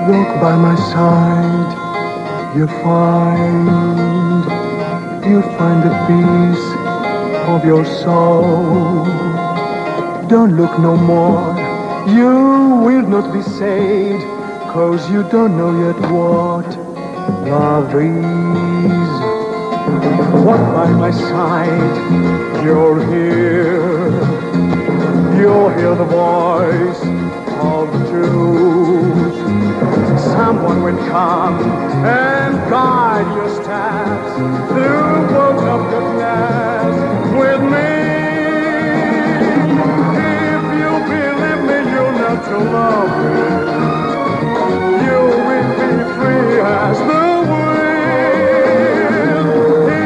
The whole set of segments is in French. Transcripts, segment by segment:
Walk by my side, you'll find the peace of your soul. Don't look no more, you will not be saved, 'cause you don't know yet what love is. Walk by my side, you'll hear the voice of truth. Someone will come and guide your steps through worlds of goodness with me. If you believe me, you'll not to love me. You will be free as the wind.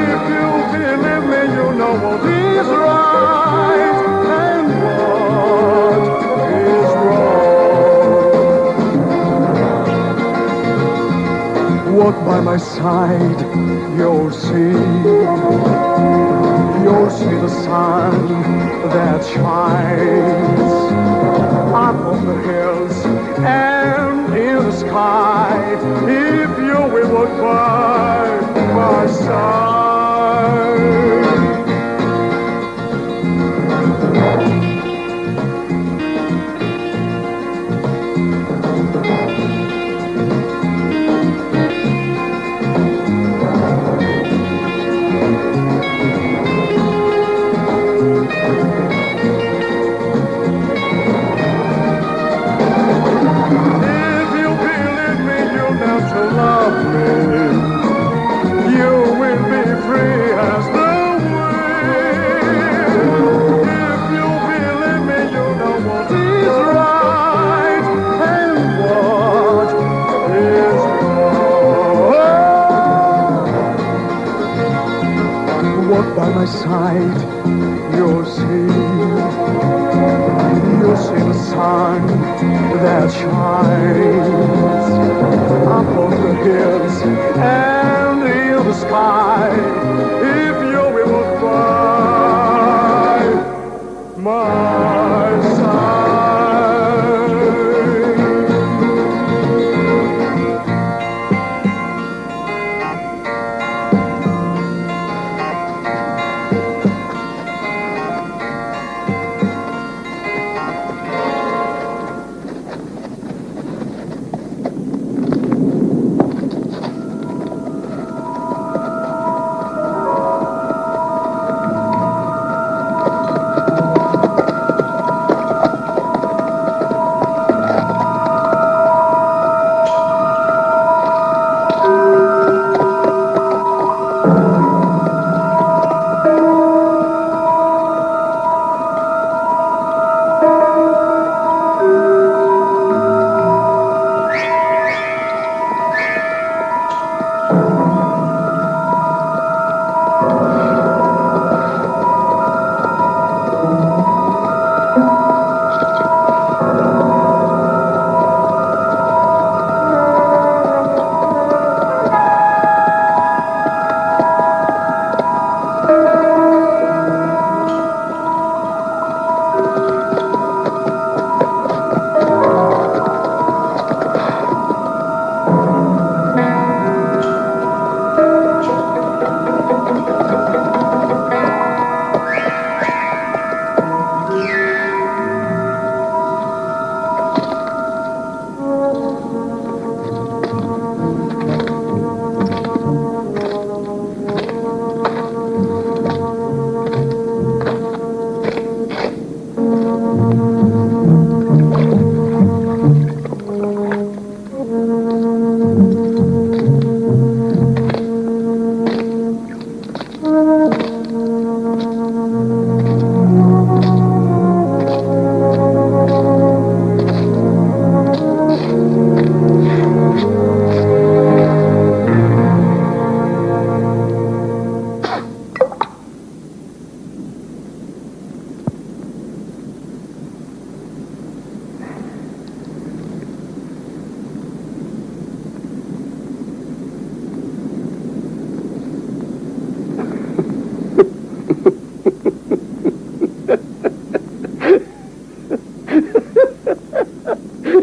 If you believe me, you know what is right and what is wrong. Walk by my side, you'll see the sun that shines up on the hills and in the sky. If you will walk by my side. Walk by my side, you'll see the sun that shines up on the hills and in the sky. If you will walk by my side.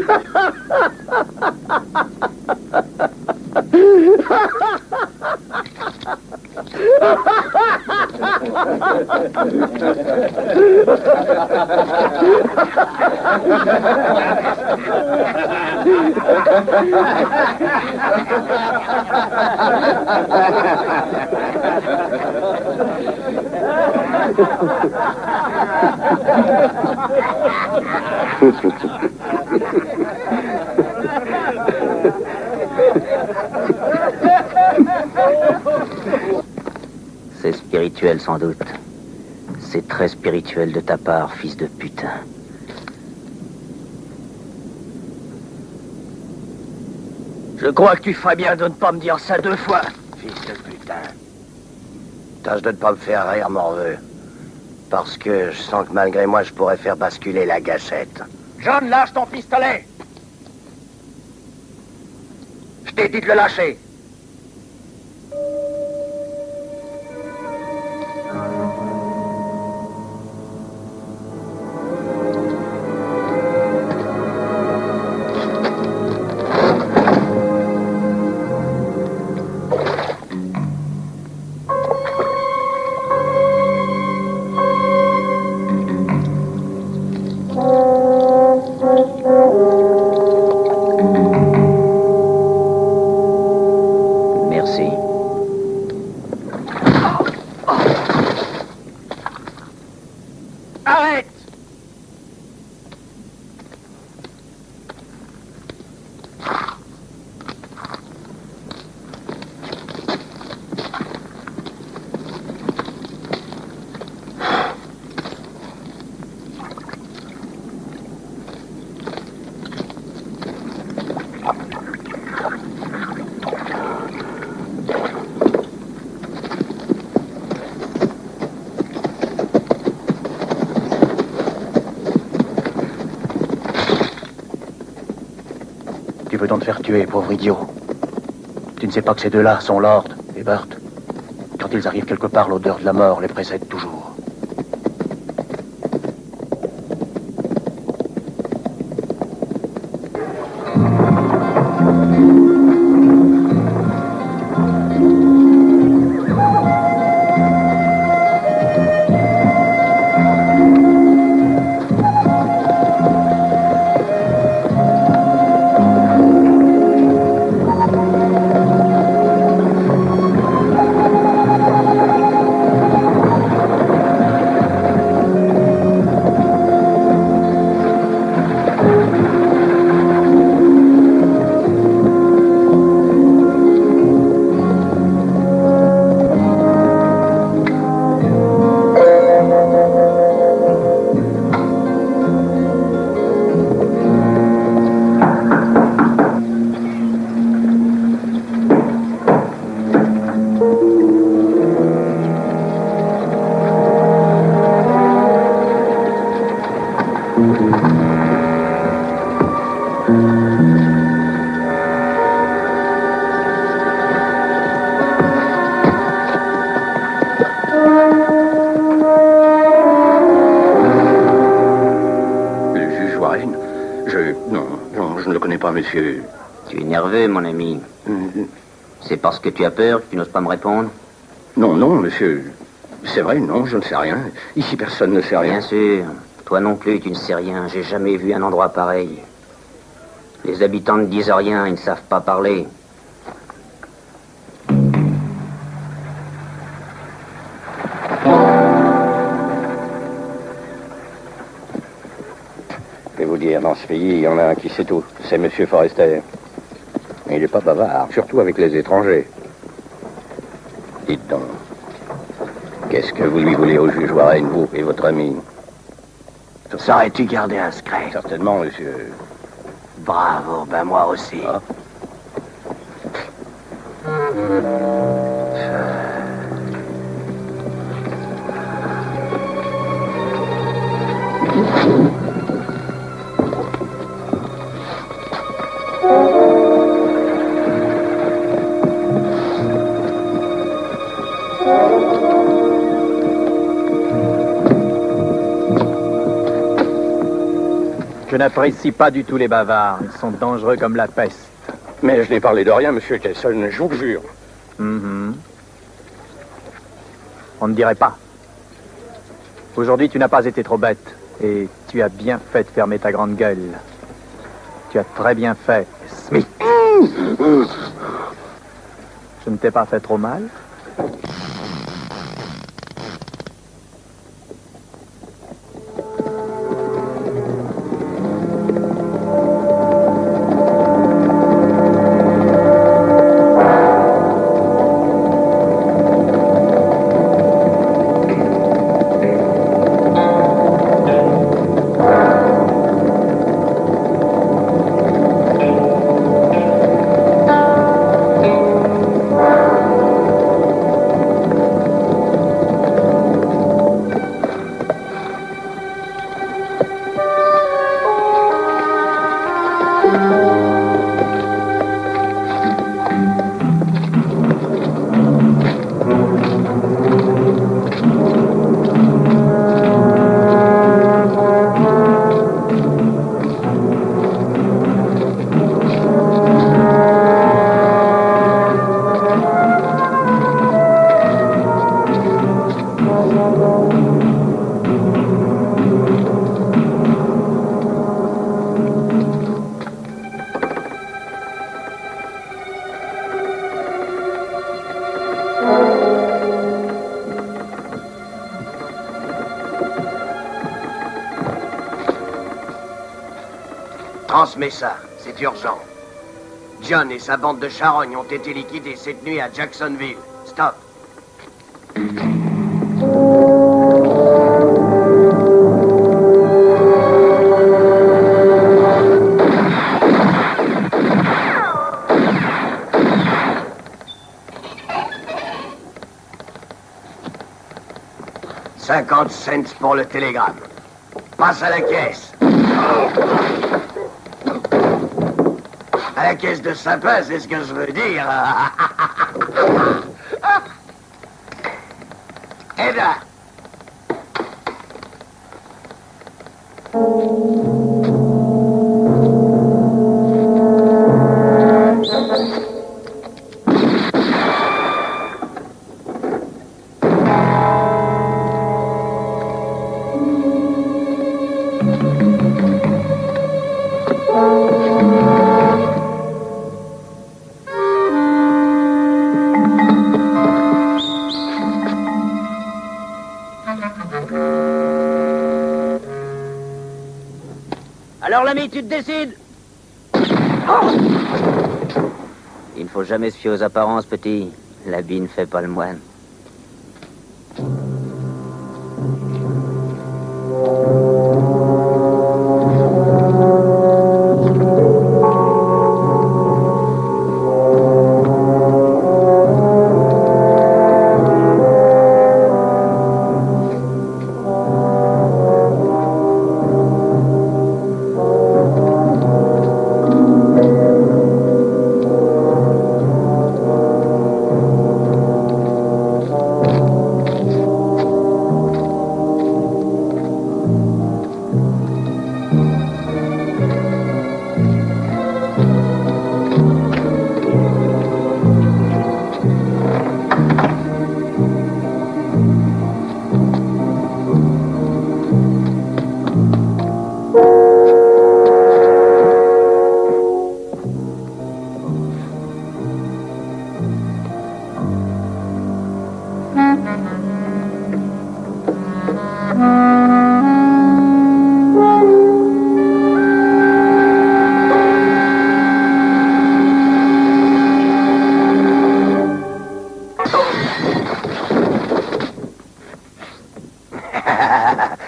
Ha ha ha ha! C'est spirituel sans doute. C'est très spirituel de ta part, fils de putain. Je crois que tu ferais bien de ne pas me dire ça 2 fois. Fils de putain. Tâche de ne pas me faire rire, morveux. Parce que je sens que malgré moi, je pourrais faire basculer la gâchette. John, lâche ton pistolet. Je t'ai dit de le lâcher. Tu veux donc te faire tuer, pauvre idiot. Tu ne sais pas que ces deux-là sont Lord et Burt. Quand ils arrivent quelque part, l'odeur de la mort les précède toujours. Monsieur. Tu es nerveux, mon ami. C'est parce que tu as peur que tu n'oses pas me répondre? Non, non, monsieur. C'est vrai, non, je ne sais rien. Ici, personne ne sait rien. Bien sûr. Toi non plus, tu ne sais rien. J'ai jamais vu un endroit pareil. Les habitants ne disent rien, ils ne savent pas parler. Je vais vous dire, dans ce pays, il y en a un qui sait tout. C'est Monsieur Forrester. Il n'est pas bavard, surtout avec les étrangers. Dites donc, qu'est-ce que vous lui voulez au juge Warren, vous et votre ami? Saurais-tu garder un secret? Certainement, monsieur. Bravo, ben moi aussi. Ah. Je n'apprécie pas du tout les bavards. Ils sont dangereux comme la peste. Mais je n'ai parlé de rien, monsieur Kelson, je vous le jure. On ne dirait pas. Aujourd'hui, tu n'as pas été trop bête. Et tu as bien fait de fermer ta grande gueule. Tu as très bien fait, Smith. Je ne t'ai pas fait trop mal? Transmets ça, c'est urgent. John et sa bande de charognes ont été liquidés cette nuit à Jacksonville. Stop. « 50 cents pour le télégramme. Passe à la caisse. À la caisse de sapin, c'est ce que je veux dire. Eh bien. Alors l'ami, tu te décides? Il ne faut jamais se fier aux apparences, petit. L'habit ne fait pas le moine.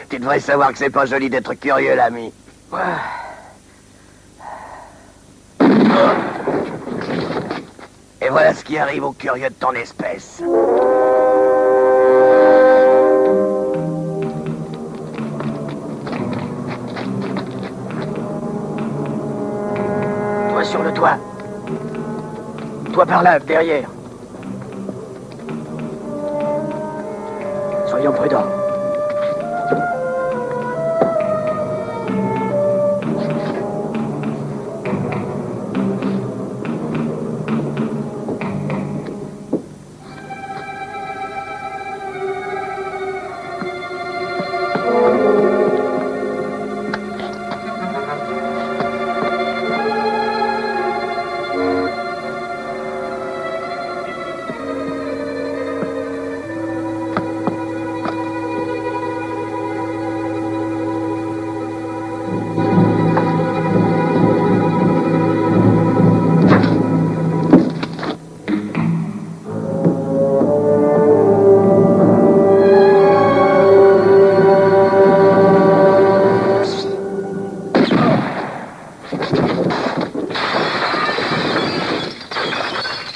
Tu devrais savoir que c'est pas joli d'être curieux, l'ami. Et voilà ce qui arrive aux curieux de ton espèce. Toi sur le toit. Toi par là, derrière. Soyons prudents.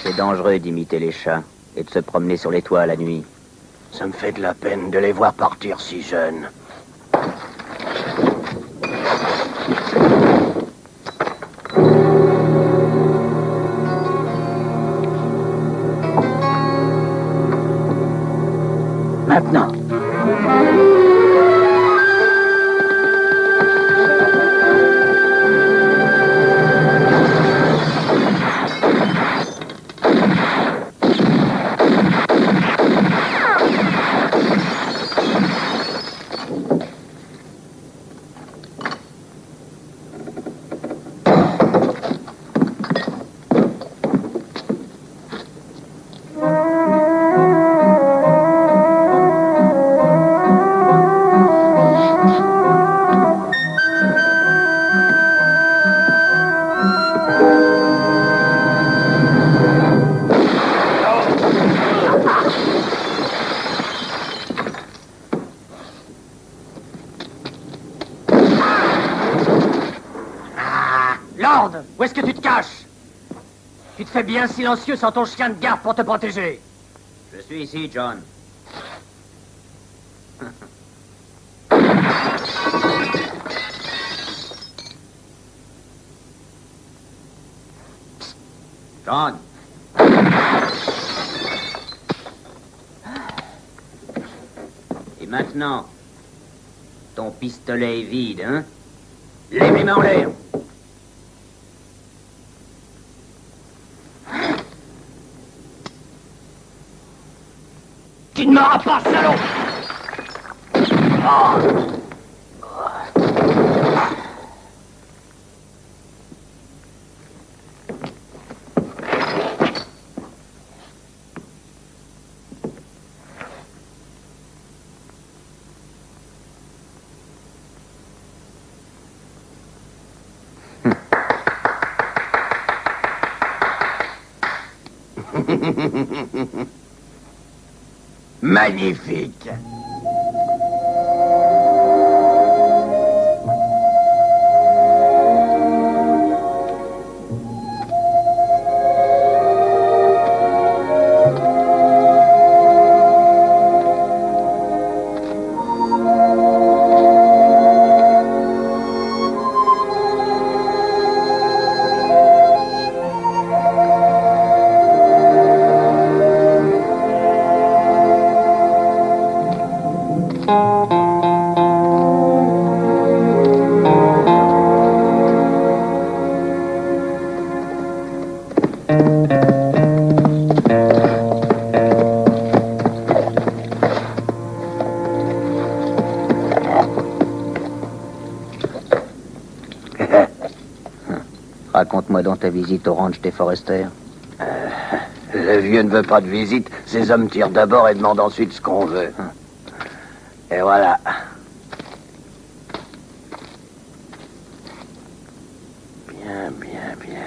C'est dangereux d'imiter les chats et de se promener sur les toits la nuit. Ça me fait de la peine de les voir partir si jeunes. Maintenant. Lord, où est-ce que tu te caches? Tu te fais bien silencieux sans ton chien de garde pour te protéger. Je suis ici, John. John. Et maintenant, ton pistolet est vide, hein? Lève les mains en l'air. Tu ne m'auras pas, salaud! Magnifique! Raconte-moi donc ta visite au ranch des Forrester. Le vieux ne veut pas de visite. Ces hommes tirent d'abord et demandent ensuite ce qu'on veut. Et voilà. Bien, bien, bien.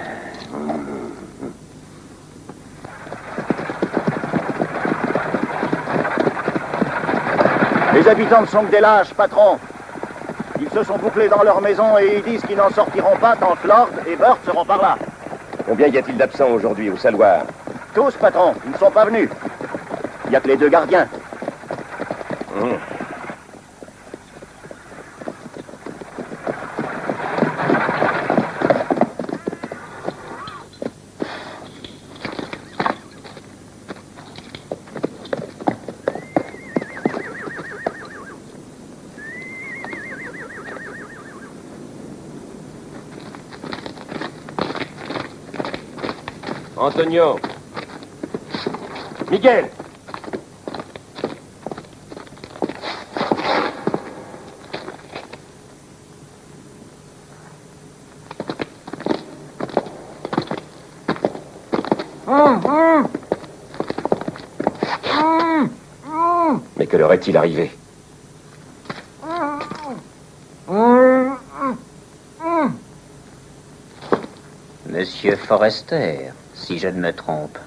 Les habitants ne sont que des lâches, patron. Ils se sont bouclés dans leur maison et ils disent qu'ils n'en sortiront pas tant que Lord et Burt seront par là. Combien y a-t-il d'absents aujourd'hui au saloir? Tous, patron, ils ne sont pas venus. Il n'y a que les deux gardiens. Antonio. Miguel. Mais que leur est-il arrivé? Monsieur Forrester, si je ne me trompe.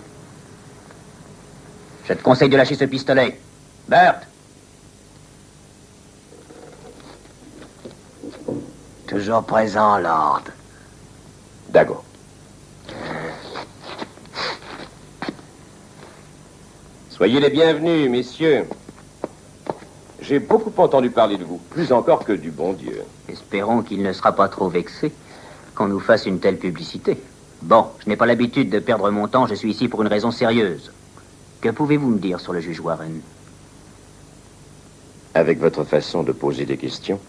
Je te conseille de lâcher ce pistolet. Burt! Toujours présent, Lord. Dago. Soyez les bienvenus, messieurs. J'ai beaucoup entendu parler de vous, plus encore que du bon Dieu. Espérons qu'il ne sera pas trop vexé qu'on nous fasse une telle publicité. Bon, je n'ai pas l'habitude de perdre mon temps, je suis ici pour une raison sérieuse. Que pouvez-vous me dire sur le juge Warren? Avec votre façon de poser des questions,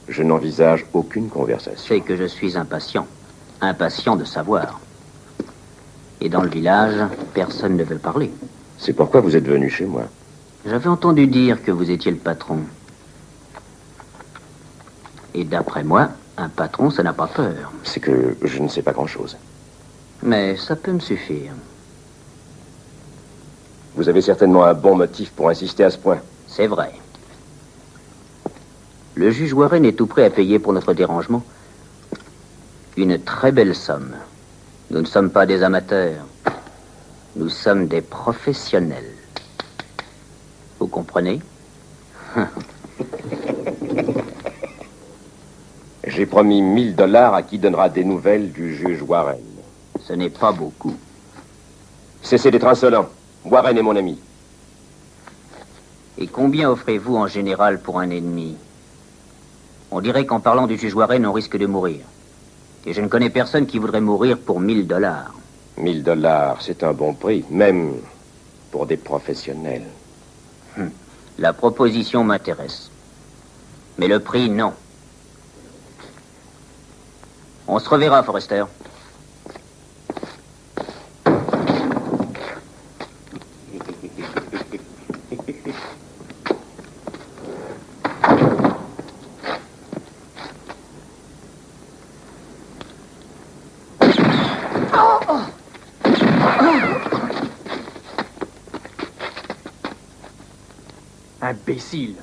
je n'envisage aucune conversation. C'est que je suis impatient. Impatient de savoir. Et dans le village, personne ne veut parler. C'est pourquoi vous êtes venu chez moi. J'avais entendu dire que vous étiez le patron. Et d'après moi, un patron, ça n'a pas peur. C'est que je ne sais pas grand-chose. Mais ça peut me suffire. Vous avez certainement un bon motif pour insister à ce point. C'est vrai. Le juge Warren est tout prêt à payer pour notre dérangement. Une très belle somme. Nous ne sommes pas des amateurs. Nous sommes des professionnels. Vous comprenez? J'ai promis $1000 à qui donnera des nouvelles du juge Warren. Ce n'est pas beaucoup. Cessez d'être insolent. Warren est mon ami. Et combien offrez-vous en général pour un ennemi? On dirait qu'en parlant du juge Warren, on risque de mourir. Et je ne connais personne qui voudrait mourir pour $1000. $1000, c'est un bon prix, même pour des professionnels. La proposition m'intéresse. Mais le prix, non. On se reverra, Forrester. Imbécile.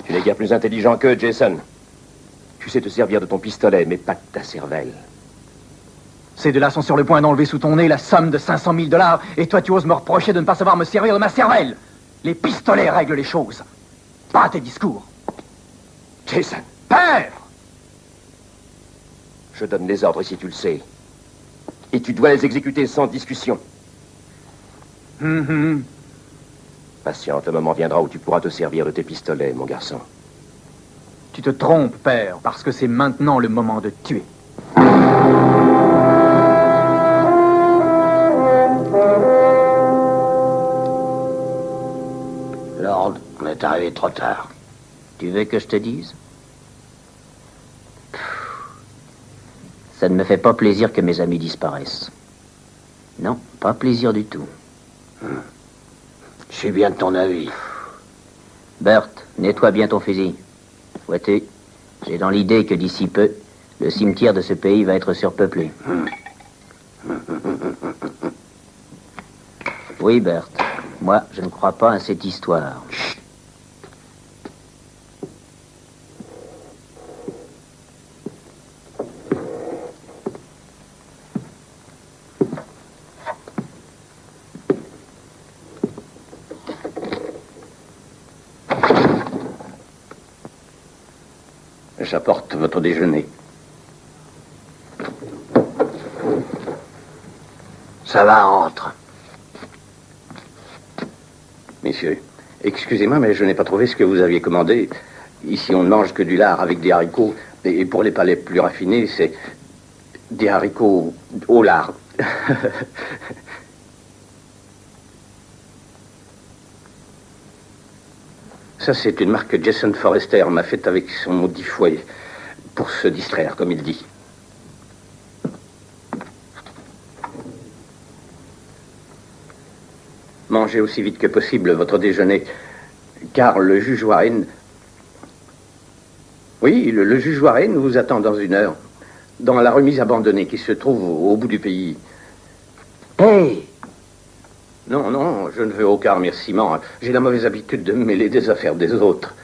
Tu n'es guère plus intelligent qu'eux, Jason. Tu sais te servir de ton pistolet, mais pas de ta cervelle. Ces deux-là sont sur le point d'enlever sous ton nez la somme de $500 000, et toi tu oses me reprocher de ne pas savoir me servir de ma cervelle. Les pistolets règlent les choses. Pas tes discours. Jason, Père! je donne les ordres si tu le sais. Et tu dois les exécuter sans discussion. Patiente, le moment viendra où tu pourras te servir de tes pistolets, mon garçon. Tu te trompes, père, parce que c'est maintenant le moment de tuer. Lord, on est arrivé trop tard. Tu veux que je te dise? Ça ne me fait pas plaisir que mes amis disparaissent. Non, pas plaisir du tout. Je suis bien de ton avis. Bert, nettoie bien ton fusil. Vois-tu, j'ai dans l'idée que d'ici peu, le cimetière de ce pays va être surpeuplé. Oui, Bert. Moi, je ne crois pas à cette histoire. J'apporte votre déjeuner. Ça va, entre. Messieurs, excusez-moi, mais je n'ai pas trouvé ce que vous aviez commandé. Ici, on ne mange que du lard avec des haricots. Et pour les palais plus raffinés, c'est des haricots au lard. Ça, c'est une marque que Jason Forrester m'a faite avec son maudit fouet, pour se distraire, comme il dit. Mangez aussi vite que possible votre déjeuner, car le juge Warren... Oui, le juge Warren vous attend dans 1 heure, dans la remise abandonnée qui se trouve au bout du pays. Hey! Non, non, je ne veux aucun remerciement. J'ai la mauvaise habitude de me mêler des affaires des autres.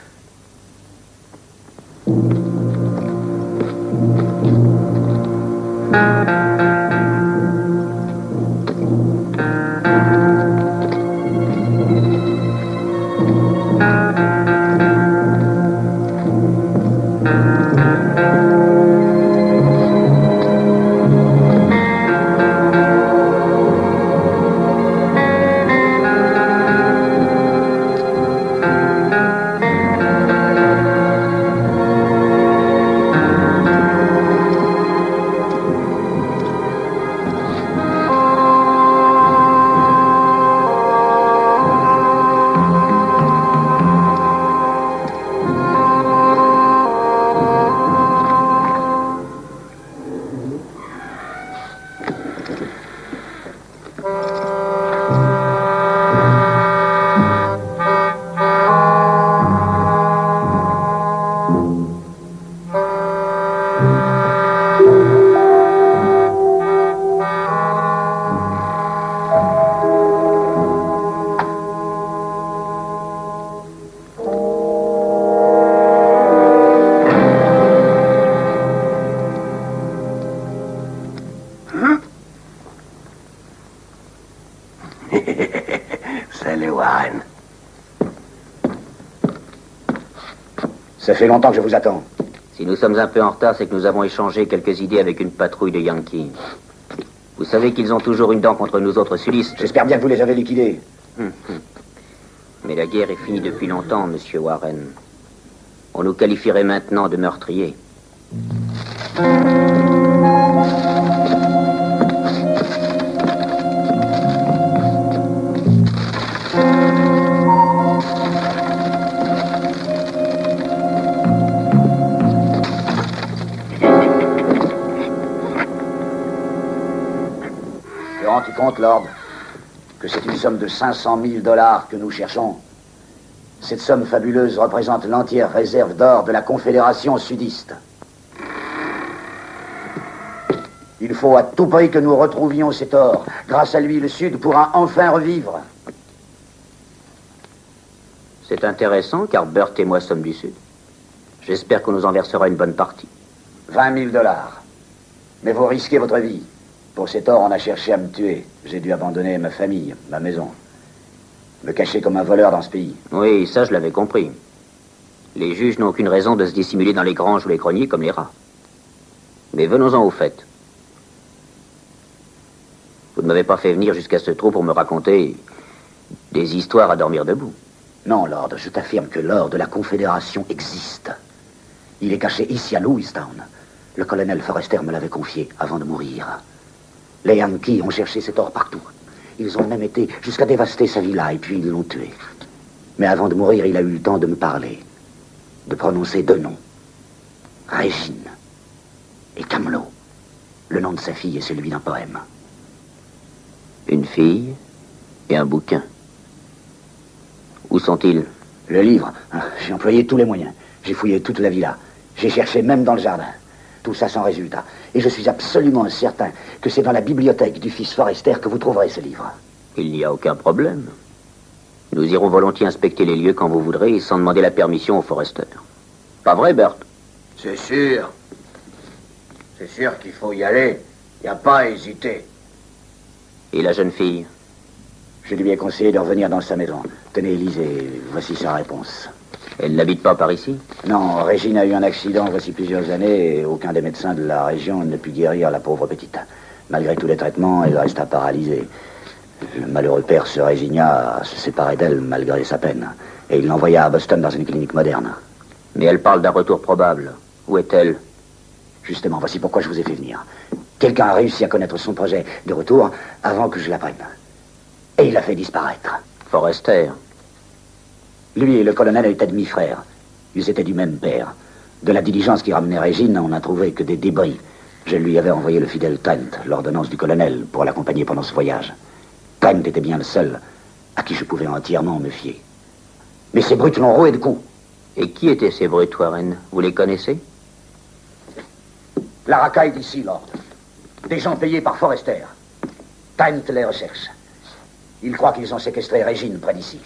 Salut, Warren. Ça fait longtemps que je vous attends. Si nous sommes un peu en retard, c'est que nous avons échangé quelques idées avec une patrouille de Yankees. Vous savez qu'ils ont toujours une dent contre nous autres sudistes. J'espère bien que vous les avez liquidés. Mais la guerre est finie depuis longtemps, monsieur Warren. On nous qualifierait maintenant de meurtriers. Te rends-tu compte, Lord, que c'est une somme de 500 000 $ que nous cherchons? Cette somme fabuleuse représente l'entière réserve d'or de la Confédération sudiste. Il faut à tout prix que nous retrouvions cet or. Grâce à lui, le Sud pourra enfin revivre. C'est intéressant, car Burt et moi sommes du Sud. J'espère qu'on nous en versera une bonne partie. 20 000 $. Mais vous risquez votre vie. Pour cet or, on a cherché à me tuer. J'ai dû abandonner ma famille, ma maison. Me cacher comme un voleur dans ce pays. Oui, ça je l'avais compris. Les juges n'ont aucune raison de se dissimuler dans les granges ou les greniers comme les rats. Mais venons-en au fait. Vous ne m'avez pas fait venir jusqu'à ce trou pour me raconter des histoires à dormir debout. Non, Lord, je t'affirme que l'or de la Confédération existe. Il est caché ici à Lewistown. Le colonel Forrester me l'avait confié avant de mourir. Les Yankees ont cherché cet or partout. Ils ont même été jusqu'à dévaster sa villa et puis ils l'ont tué. Mais avant de mourir, il a eu le temps de me parler. De prononcer deux noms. Régine et Camelot. Le nom de sa fille est celui d'un poème. Une fille et un bouquin. Où sont-ils? Le livre. J'ai employé tous les moyens. J'ai fouillé toute la villa. J'ai cherché même dans le jardin. Tout ça sans résultat. Et je suis absolument certain que c'est dans la bibliothèque du fils Forrester que vous trouverez ce livre. Il n'y a aucun problème. Nous irons volontiers inspecter les lieux quand vous voudrez, sans demander la permission au Forrester. Pas vrai, Burt? C'est sûr. C'est sûr qu'il faut y aller. Il n'y a pas à hésiter. Et la jeune fille? Je lui ai conseillé de revenir dans sa maison. Tenez, lisez, voici sa réponse. Elle n'habite pas par ici? Non, Régine a eu un accident voici plusieurs années et aucun des médecins de la région ne put guérir la pauvre petite. Malgré tous les traitements, elle resta paralysée. Le malheureux père se résigna à se séparer d'elle malgré sa peine. Et il l'envoya à Boston dans une clinique moderne. Mais elle parle d'un retour probable. Où est-elle? Justement, voici pourquoi je vous ai fait venir. Quelqu'un a réussi à connaître son projet de retour avant que je l'apprenne. Et il l'a fait disparaître. Forrester. Lui et le colonel étaient demi-frères. Ils étaient du même père. De la diligence qui ramenait Régine, on n'a trouvé que des débris. Je lui avais envoyé le fidèle Trent, l'ordonnance du colonel, pour l'accompagner pendant ce voyage. Trent était bien le seul à qui je pouvais entièrement me fier. Mais ces brutes l'ont roué de coups. Et qui étaient ces brutes, Warren? Vous les connaissez? La racaille d'ici, Lord. Des gens payés par Forrester. Trent les recherche. Ils croient qu'ils ont séquestré Régine près d'ici.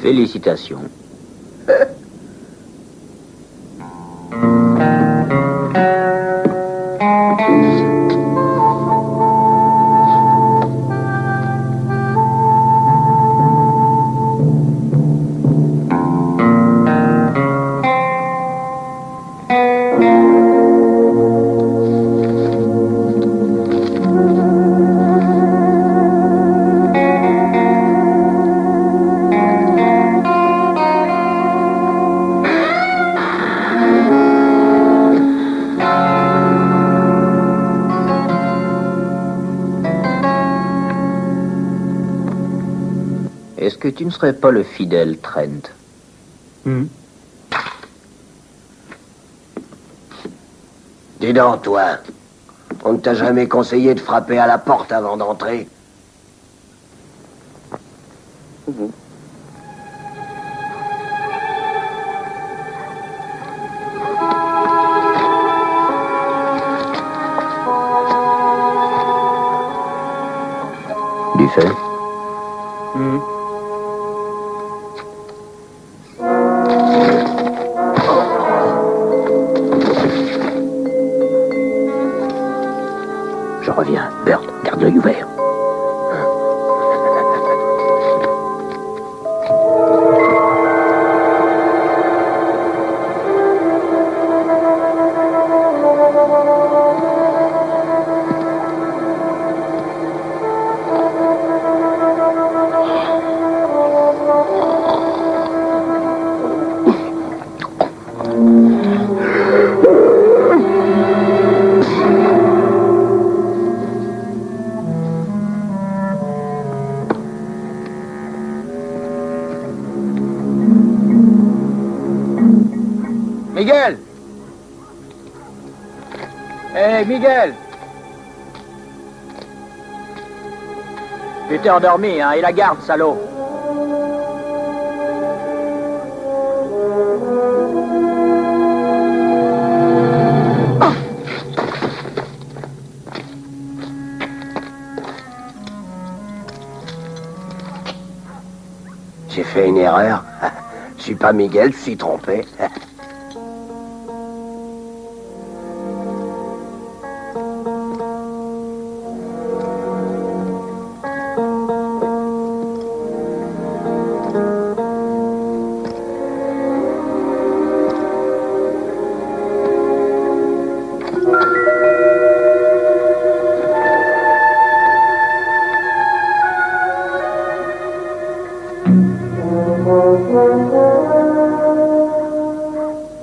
Félicitations. Est-ce que tu ne serais pas le fidèle Trent? Dis donc, toi, on ne t'a jamais conseillé de frapper à la porte avant d'entrer? Du fait? Je reviens. Bert, garde l'œil ouvert. Miguel! Hé, Miguel! Tu t'es endormi, hein, et la garde, salaud! J'ai fait une erreur. Je suis pas Miguel, je suis trompé.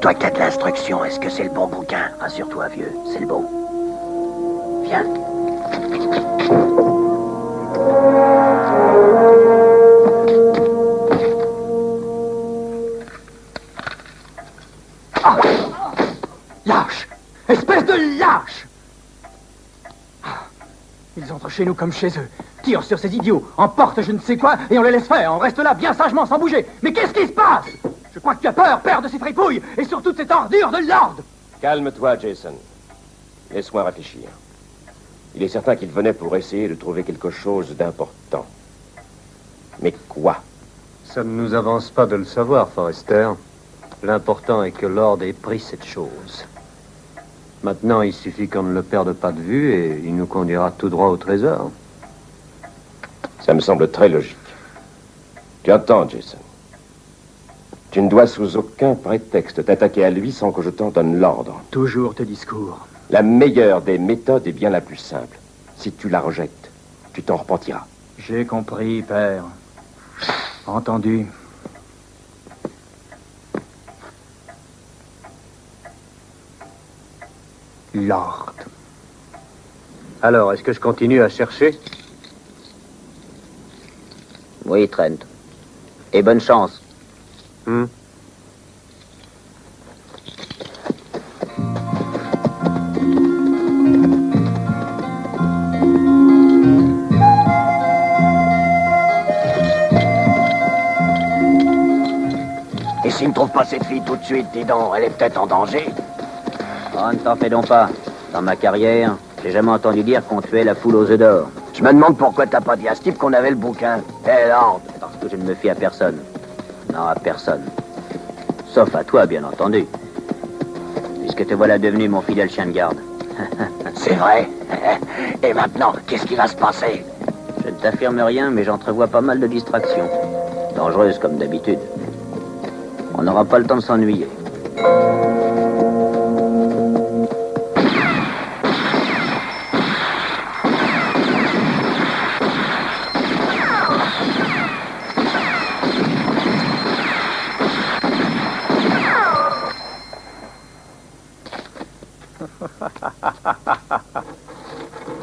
Toi qui as de l'instruction, est-ce que c'est le bon bouquin? Rassure-toi, vieux, c'est le bon. Viens. Ah! Lâche! Espèce de lâche! Ils entrent chez nous comme chez eux. Tirent sur ces idiots, emportent je ne sais quoi, et on les laisse faire. On reste là bien sagement sans bouger. Mais qu'est-ce qui se passe? Je crois que tu as peur de ces fripouilles, et surtout de cette ordure de Lord! Calme-toi, Jason. Laisse-moi réfléchir. Il est certain qu'il venait pour essayer de trouver quelque chose d'important. Mais quoi? Ça ne nous avance pas de le savoir, Forrester. L'important est que Lord ait pris cette chose. Maintenant, il suffit qu'on ne le perde pas de vue et il nous conduira tout droit au trésor. Ça me semble très logique. Tu entends, Jason? Tu ne dois sous aucun prétexte t'attaquer à lui sans que je t'en donne l'ordre. Toujours tes discours. La meilleure des méthodes est bien la plus simple. Si tu la rejettes, tu t'en repentiras. J'ai compris, père. Entendu. Lord. Alors, est-ce que je continue à chercher? Oui, Trent. Et bonne chance. Et s'il ne trouve pas cette fille tout de suite, dis donc, elle est peut-être en danger. Oh, ne t'en fais donc pas. Dans ma carrière, j'ai jamais entendu dire qu'on tuait la poule aux œufs d'or. Je me demande pourquoi t'as pas dit à ce type qu'on avait le bouquin. Lord. Parce que je ne me fie à personne. Non, à personne. Sauf à toi, bien entendu. Puisque te voilà devenu mon fidèle chien de garde. C'est vrai. Et maintenant, qu'est-ce qui va se passer? Je ne t'affirme rien, mais j'entrevois pas mal de distractions. Dangereuses comme d'habitude. On n'aura pas le temps de s'ennuyer.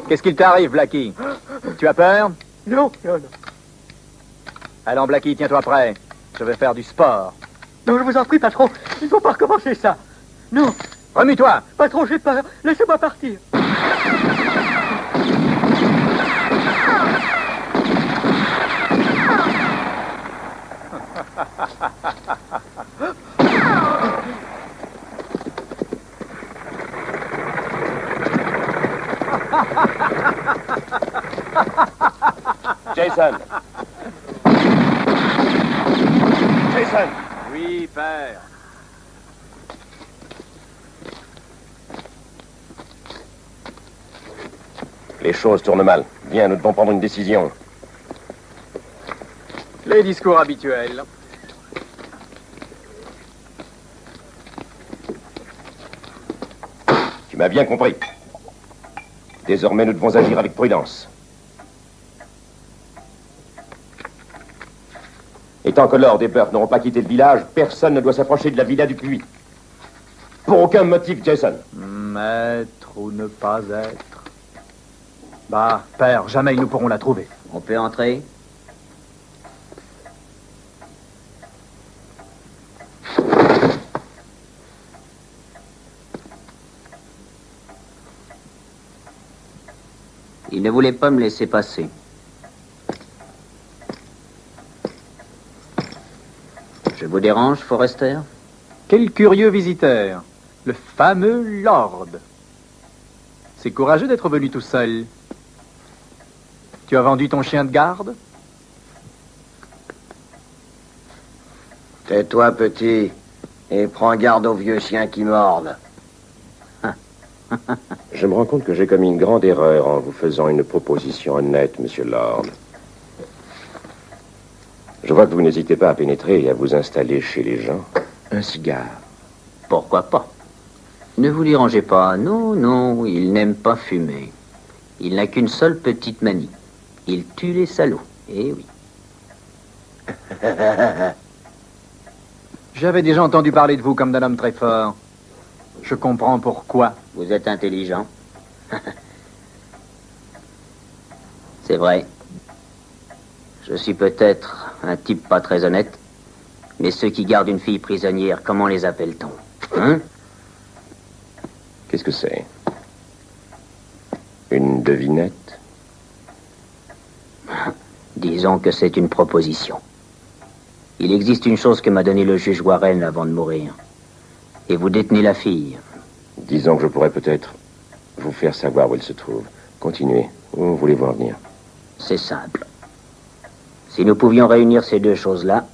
Qu'est-ce qu'il t'arrive, Blackie? Tu as peur? Non, non, non. Allons, Blackie, tiens-toi prêt. Je vais faire du sport. Non, je vous en prie, patron. Il ne faut pas recommencer ça. Non. Remue-toi. Patron, j'ai peur. Laissez-moi partir. Jason. Jason. Oui, père. Les choses tournent mal. Viens, nous devons prendre une décision. Les discours habituels. Tu m'as bien compris. Désormais, nous devons agir avec prudence. Et tant que Lord et Burt n'auront pas quitté le village, personne ne doit s'approcher de la villa du puits. Pour aucun motif, Jason. Être ou ne pas être. Bah, père, jamais ils ne pourront la trouver. On peut entrer? Il ne voulait pas me laisser passer. Je vous dérange, Forrester? Quel curieux visiteur. Le fameux Lord. C'est courageux d'être venu tout seul. Tu as vendu ton chien de garde? Tais-toi, petit, et prends garde aux vieux chiens qui mordent. Je me rends compte que j'ai commis une grande erreur en vous faisant une proposition honnête, monsieur Lord. Je vois que vous n'hésitez pas à pénétrer et à vous installer chez les gens. Un cigare. Pourquoi pas? Ne vous dérangez pas. Non, non, il n'aime pas fumer. Il n'a qu'une seule petite manie. Il tue les salauds. Eh oui. J'avais déjà entendu parler de vous comme d'un homme très fort. Je comprends pourquoi. Vous êtes intelligent. C'est vrai. Je suis peut-être un type pas très honnête, mais ceux qui gardent une fille prisonnière, comment les appelle-t-on? Hein? Qu'est-ce que c'est? Une devinette? Disons que c'est une proposition. Il existe une chose que m'a donnée le juge Warren avant de mourir. Et vous détenez la fille. Disons que je pourrais peut-être vous faire savoir où elle se trouve. Continuez. Où voulez-vous en venir? C'est simple. Si nous pouvions réunir ces deux choses-là,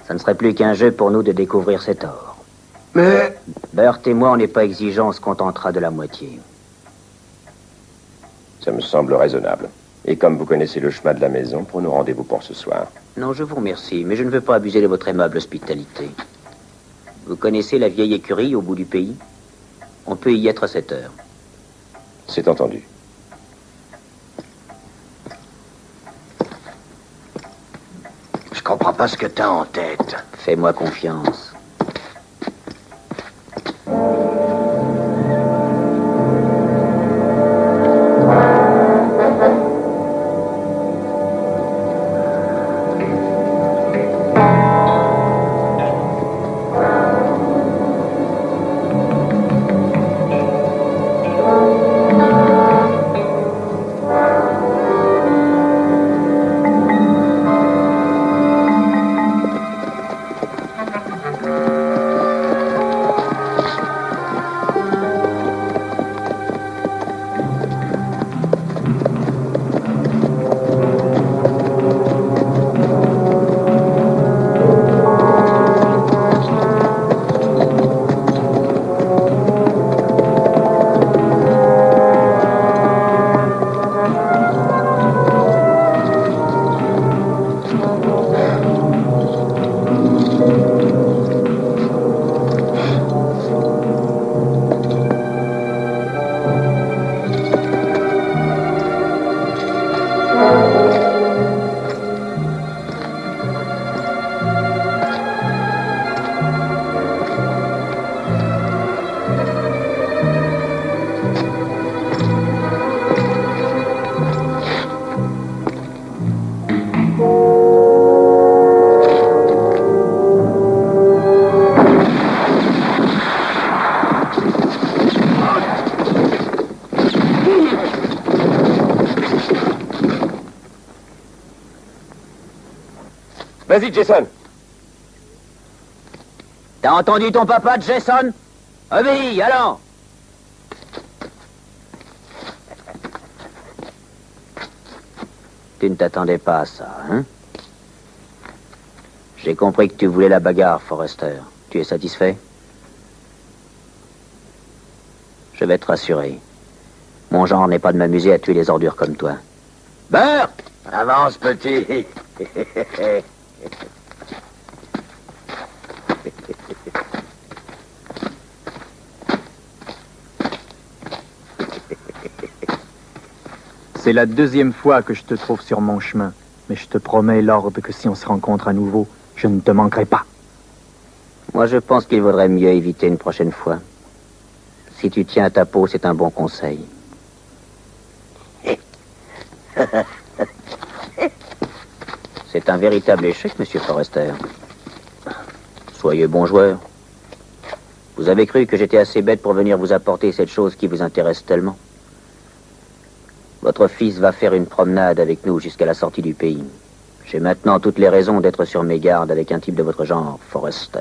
ça ne serait plus qu'un jeu pour nous de découvrir cet or. Mais... Burt et moi, on n'est pas exigeants, on se contentera de la moitié. Ça me semble raisonnable. Et comme vous connaissez le chemin de la maison, prenons rendez-vous pour ce soir. Non, je vous remercie, mais je ne veux pas abuser de votre aimable hospitalité. Vous connaissez la vieille écurie au bout du pays? On peut y être à 7 heures. C'est entendu. Je comprends pas ce que t'as en tête. Fais-moi confiance. Vas-y, Jason. T'as entendu ton papa, Jason? Obéis, allons! Tu ne t'attendais pas à ça, hein? J'ai compris que tu voulais la bagarre, Forrester. Tu es satisfait? Je vais te rassurer. Mon genre n'est pas de m'amuser à tuer les ordures comme toi. Beurre! Avance, petit. C'est la deuxième fois que je te trouve sur mon chemin. Mais je te promets, Lord, que si on se rencontre à nouveau, je ne te manquerai pas. Moi, je pense qu'il vaudrait mieux éviter une prochaine fois. Si tu tiens à ta peau, c'est un bon conseil. C'est un véritable échec, Monsieur Forrester. Soyez bon joueur. Vous avez cru que j'étais assez bête pour venir vous apporter cette chose qui vous intéresse tellement? Votre fils va faire une promenade avec nous jusqu'à la sortie du pays. J'ai maintenant toutes les raisons d'être sur mes gardes avec un type de votre genre, Forrester.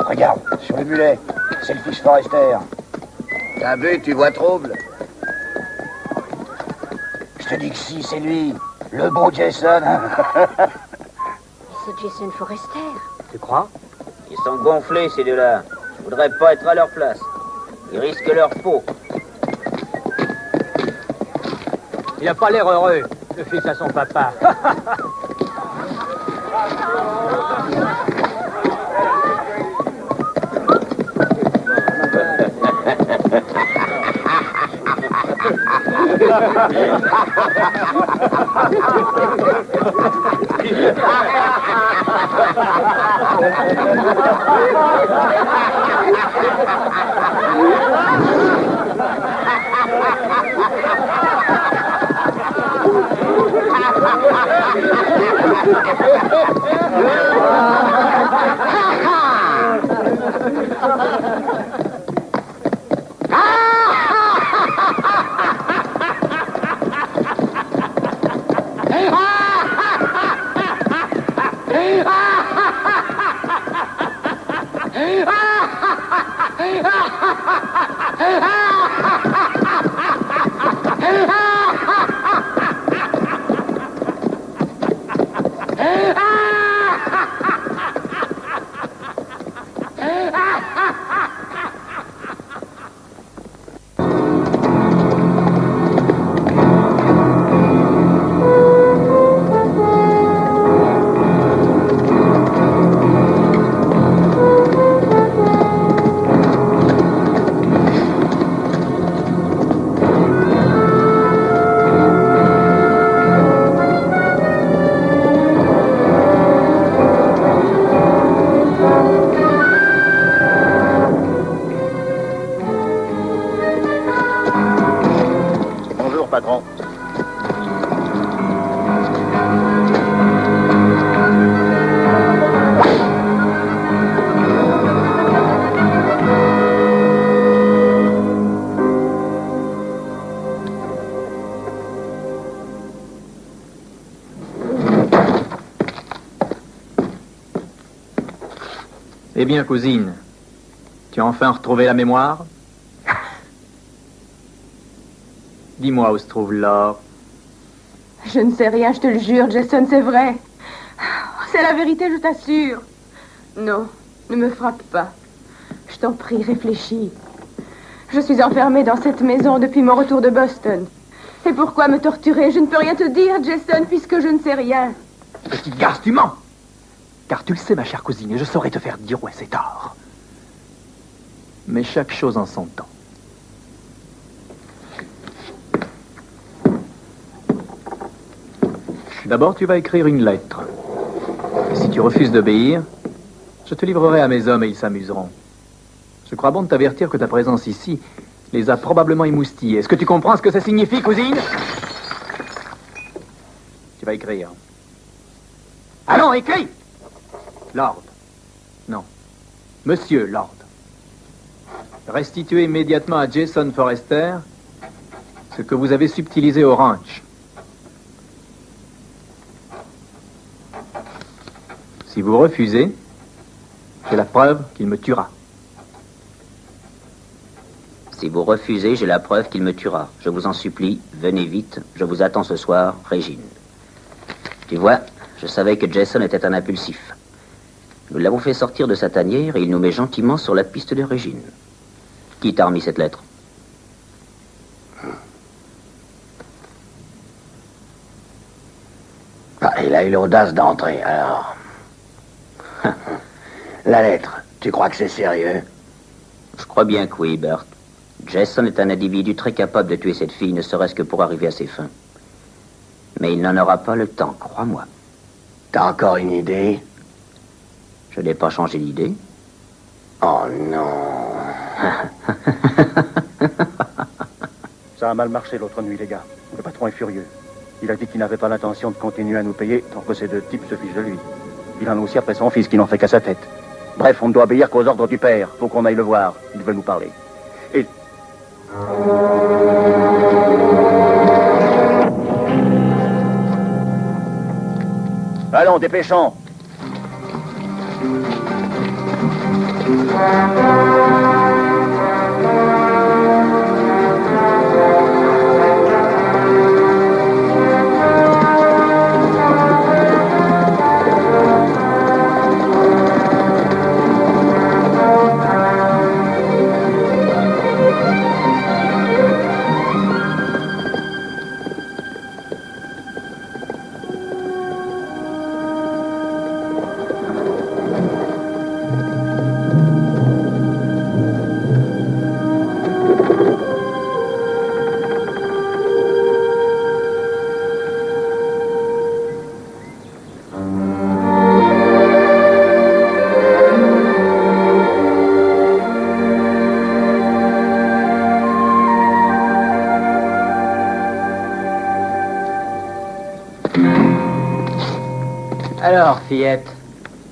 Regarde, sur le mulet, c'est le fils Forrester. T'as vu, tu vois trouble? Je te dis que si, c'est lui, le beau Jason. C'est Jason Forrester. Tu crois? Ils sont gonflés, ces deux-là. Je voudrais pas être à leur place. Ils risquent leur peau. Il a pas l'air heureux, le fils à son papa. Patron. Eh bien, cousine, tu as enfin retrouvé la mémoire? Dis-moi où se trouve l'or. Je ne sais rien, je te le jure, Jason, c'est vrai. C'est la vérité, je t'assure. Non, ne me frappe pas. Je t'en prie, réfléchis. Je suis enfermée dans cette maison depuis mon retour de Boston. Et pourquoi me torturer? Je ne peux rien te dire, Jason, puisque je ne sais rien. Petite garce, tu mens. Car tu le sais, ma chère cousine, et je saurais te faire dire où est cet or. Mais chaque chose en son temps. D'abord, tu vas écrire une lettre. Et si tu refuses d'obéir, je te livrerai à mes hommes et ils s'amuseront. Je crois bon de t'avertir que ta présence ici les a probablement émoustillés. Est-ce que tu comprends ce que ça signifie, cousine? Tu vas écrire. Allons, écris! Lord. Non. Monsieur Lord. Restituez immédiatement à Jason Forrester ce que vous avez subtilisé au ranch. Si vous refusez, j'ai la preuve qu'il me tuera. Si vous refusez, j'ai la preuve qu'il me tuera. Je vous en supplie, venez vite. Je vous attends ce soir, Régine. Tu vois, je savais que Jason était un impulsif. Nous l'avons fait sortir de sa tanière et il nous met gentiment sur la piste de Régine. Qui t'a remis cette lettre? Ah, il a eu l'audace d'entrer, alors. La lettre, tu crois que c'est sérieux? Je crois bien que oui, Bert. Jason est un individu très capable de tuer cette fille, ne serait-ce que pour arriver à ses fins. Mais il n'en aura pas le temps, crois-moi. T'as encore une idée? Je n'ai pas changé d'idée. Oh non. Ça a mal marché l'autre nuit, les gars. Le patron est furieux. Il a dit qu'il n'avait pas l'intention de continuer à nous payer tant que ces deux types se fichent de lui. Il en a aussi après son fils qui n'en fait qu'à sa tête. Bref, on ne doit obéir qu'aux ordres du père. Faut qu'on aille le voir. Il veut nous parler. Et... Allons, dépêchons. Alors, fillette,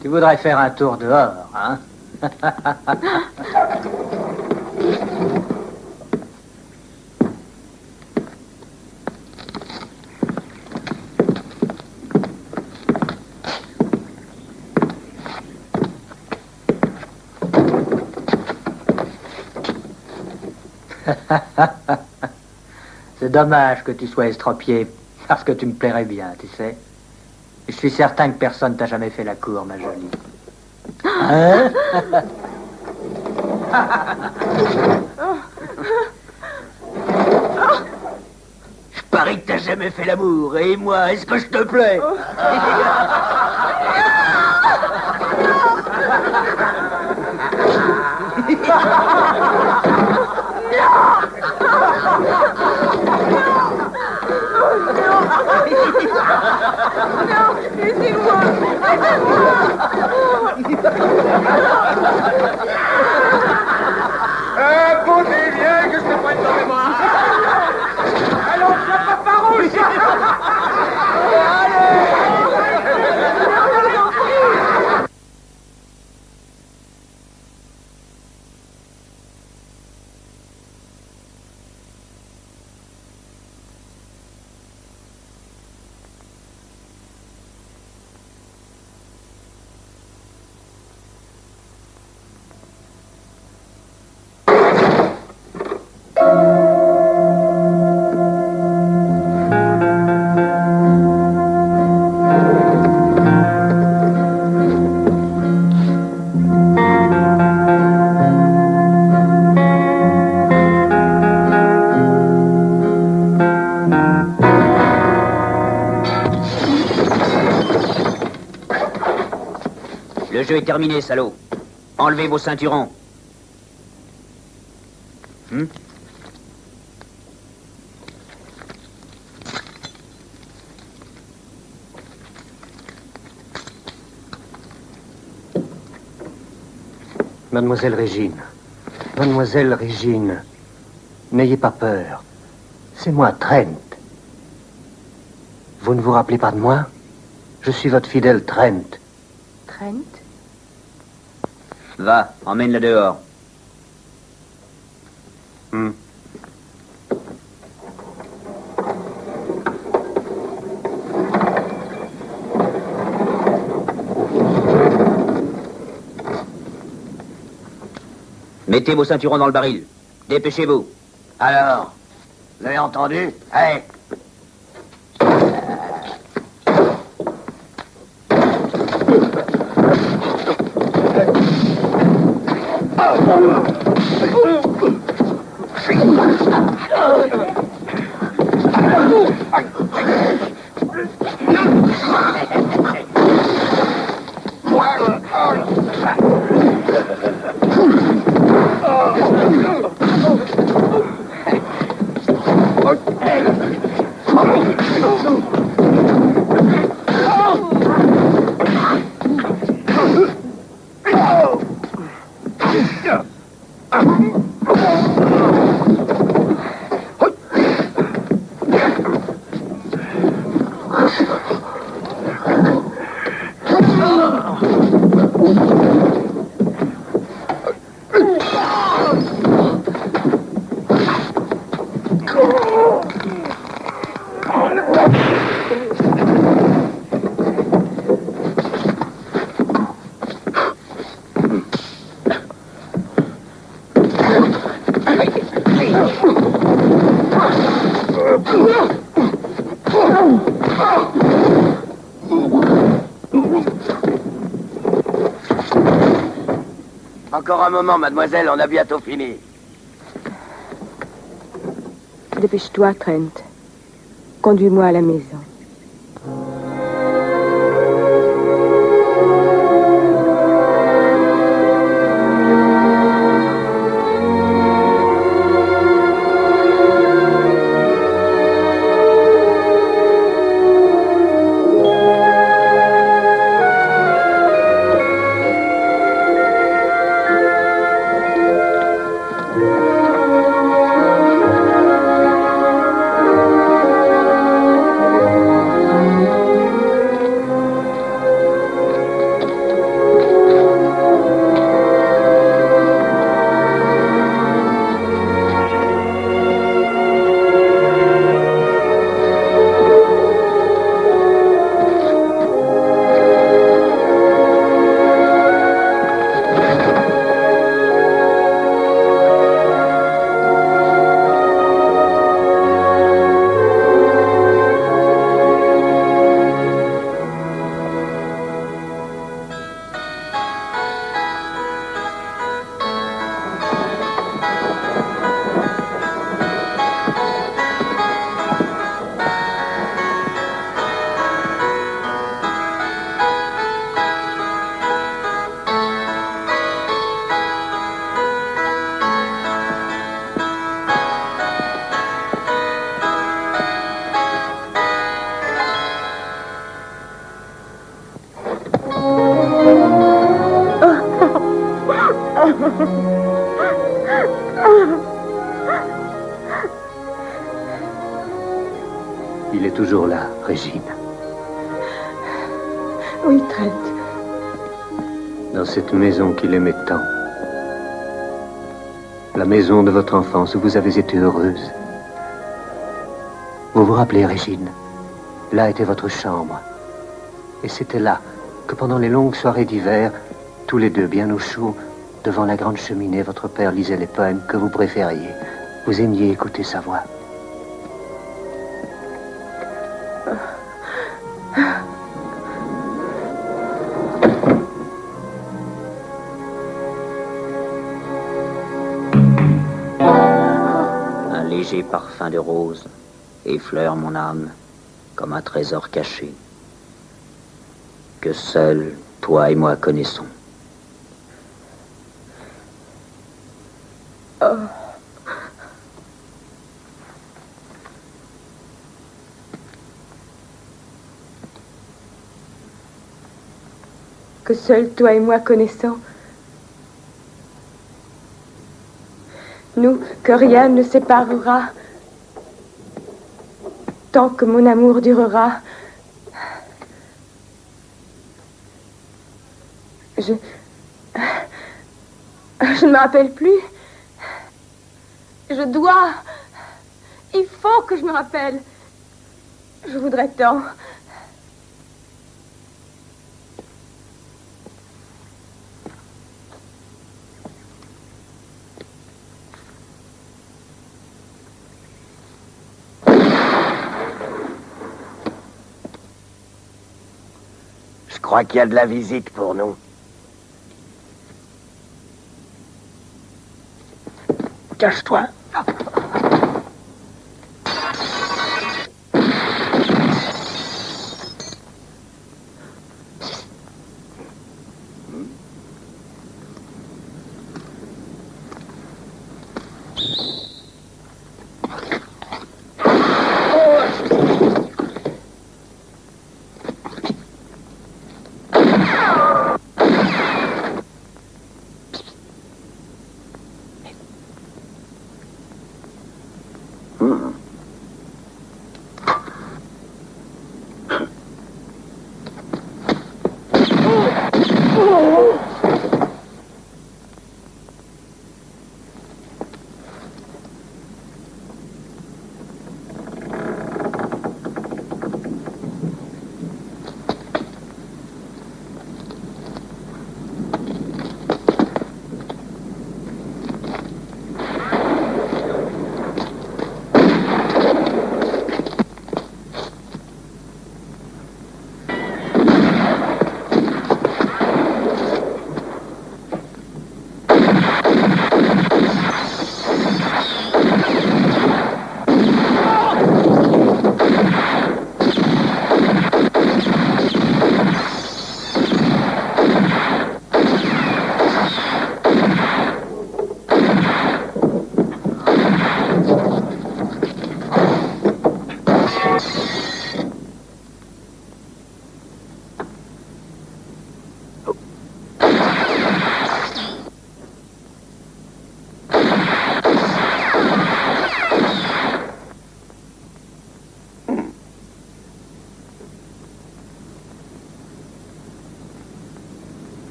tu voudrais faire un tour dehors, hein? C'est dommage que tu sois estropié, parce que tu me plairais bien, tu sais. Je suis certain que personne t'a jamais fait la cour, ma jolie. Hein? Je parie que t'as jamais fait l'amour. Et moi, est-ce que je te plais? Non, laissez-moi. Posez bien que je te prenne dans mes bras. Allons, sois pas farouche. Le jeu est terminé, salaud. Enlevez vos ceinturons. Mademoiselle Régine. Mademoiselle Régine. N'ayez pas peur. C'est moi, Trent. Vous ne vous rappelez pas de moi? Je suis votre fidèle Trent. Trent? Va, emmène-la dehors. Mettez vos ceinturons dans le baril. Dépêchez-vous. Alors, vous avez entendu? Allez. Encore un moment, mademoiselle, on a bientôt fini. Dépêche-toi, Trent. Conduis-moi à la maison. Il est toujours là, Régine. Oui, Trent. Dans cette maison qu'il aimait tant. La maison de votre enfance où vous avez été heureuse. Vous vous rappelez, Régine? Là était votre chambre. Et c'était là que pendant les longues soirées d'hiver, tous les deux bien au chaud, devant la grande cheminée, votre père lisait les poèmes que vous préfériez. Vous aimiez écouter sa voix. Un léger parfum de rose effleure mon âme comme un trésor caché que seuls toi et moi connaissons. Oh. Que seuls toi et moi connaissons. nous, que rien ne séparera. Tant que mon amour durera. Je ne me rappelle plus. Je dois. Il faut que je me rappelle. Je voudrais tant. Je crois qu'il y a de la visite pour nous. Cache-toi.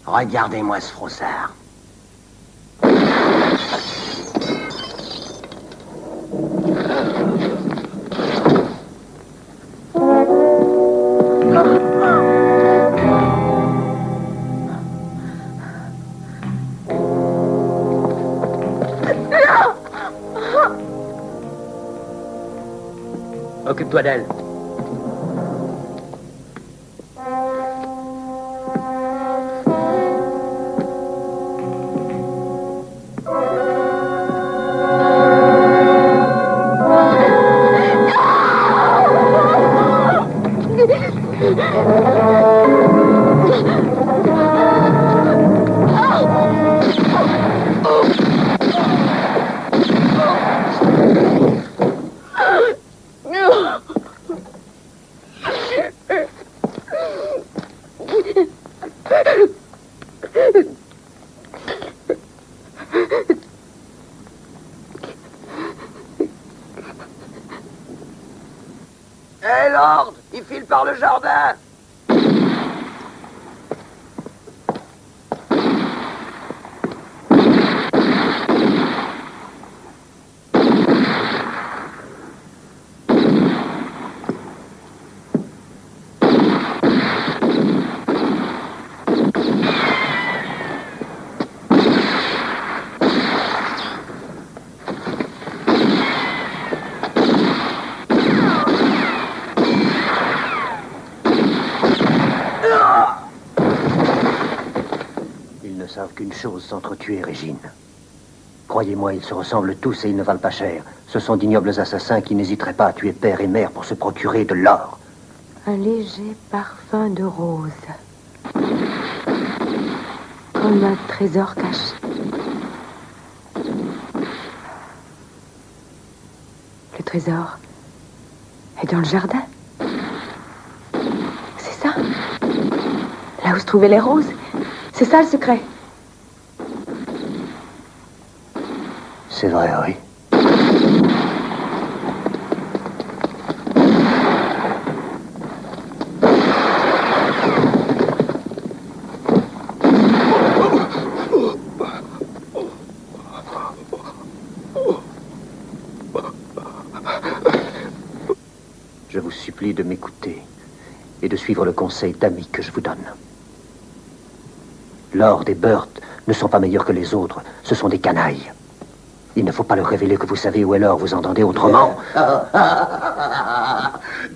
Regardez-moi ce froussard. Occupe-toi d'elle. Hé, Lord, il file par le jardin. Ils ne savent qu'une chose, s'entretuer, Régine. Croyez-moi, ils se ressemblent tous et ils ne valent pas cher. Ce sont d'ignobles assassins qui n'hésiteraient pas à tuer père et mère pour se procurer de l'or. Un léger parfum de rose. Comme un trésor caché. trésor est dans le jardin. C'est ça? Là où se trouvaient les roses. C'est ça le secret. C'est vrai, oui. Je vous supplie de m'écouter et de suivre le conseil d'amis que je vous donne. Lord et Burt ne sont pas meilleurs que les autres, ce sont des canailles. Il ne faut pas leur révéler que vous savez où est l'or, vous entendez autrement.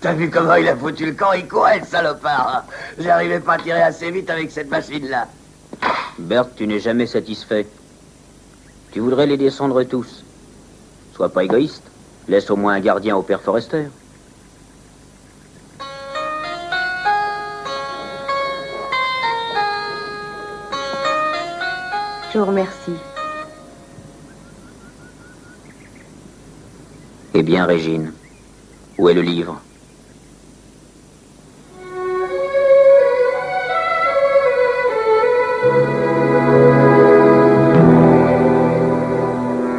T'as vu comment il a foutu le camp? Il courait, le salopard. J'arrivais pas à tirer assez vite avec cette machine-là. Bert, tu n'es jamais satisfait. Tu voudrais les descendre tous. Sois pas égoïste. Laisse au moins un gardien au père Forrester. Je vous remercie. Eh bien, Régine, où est le livre?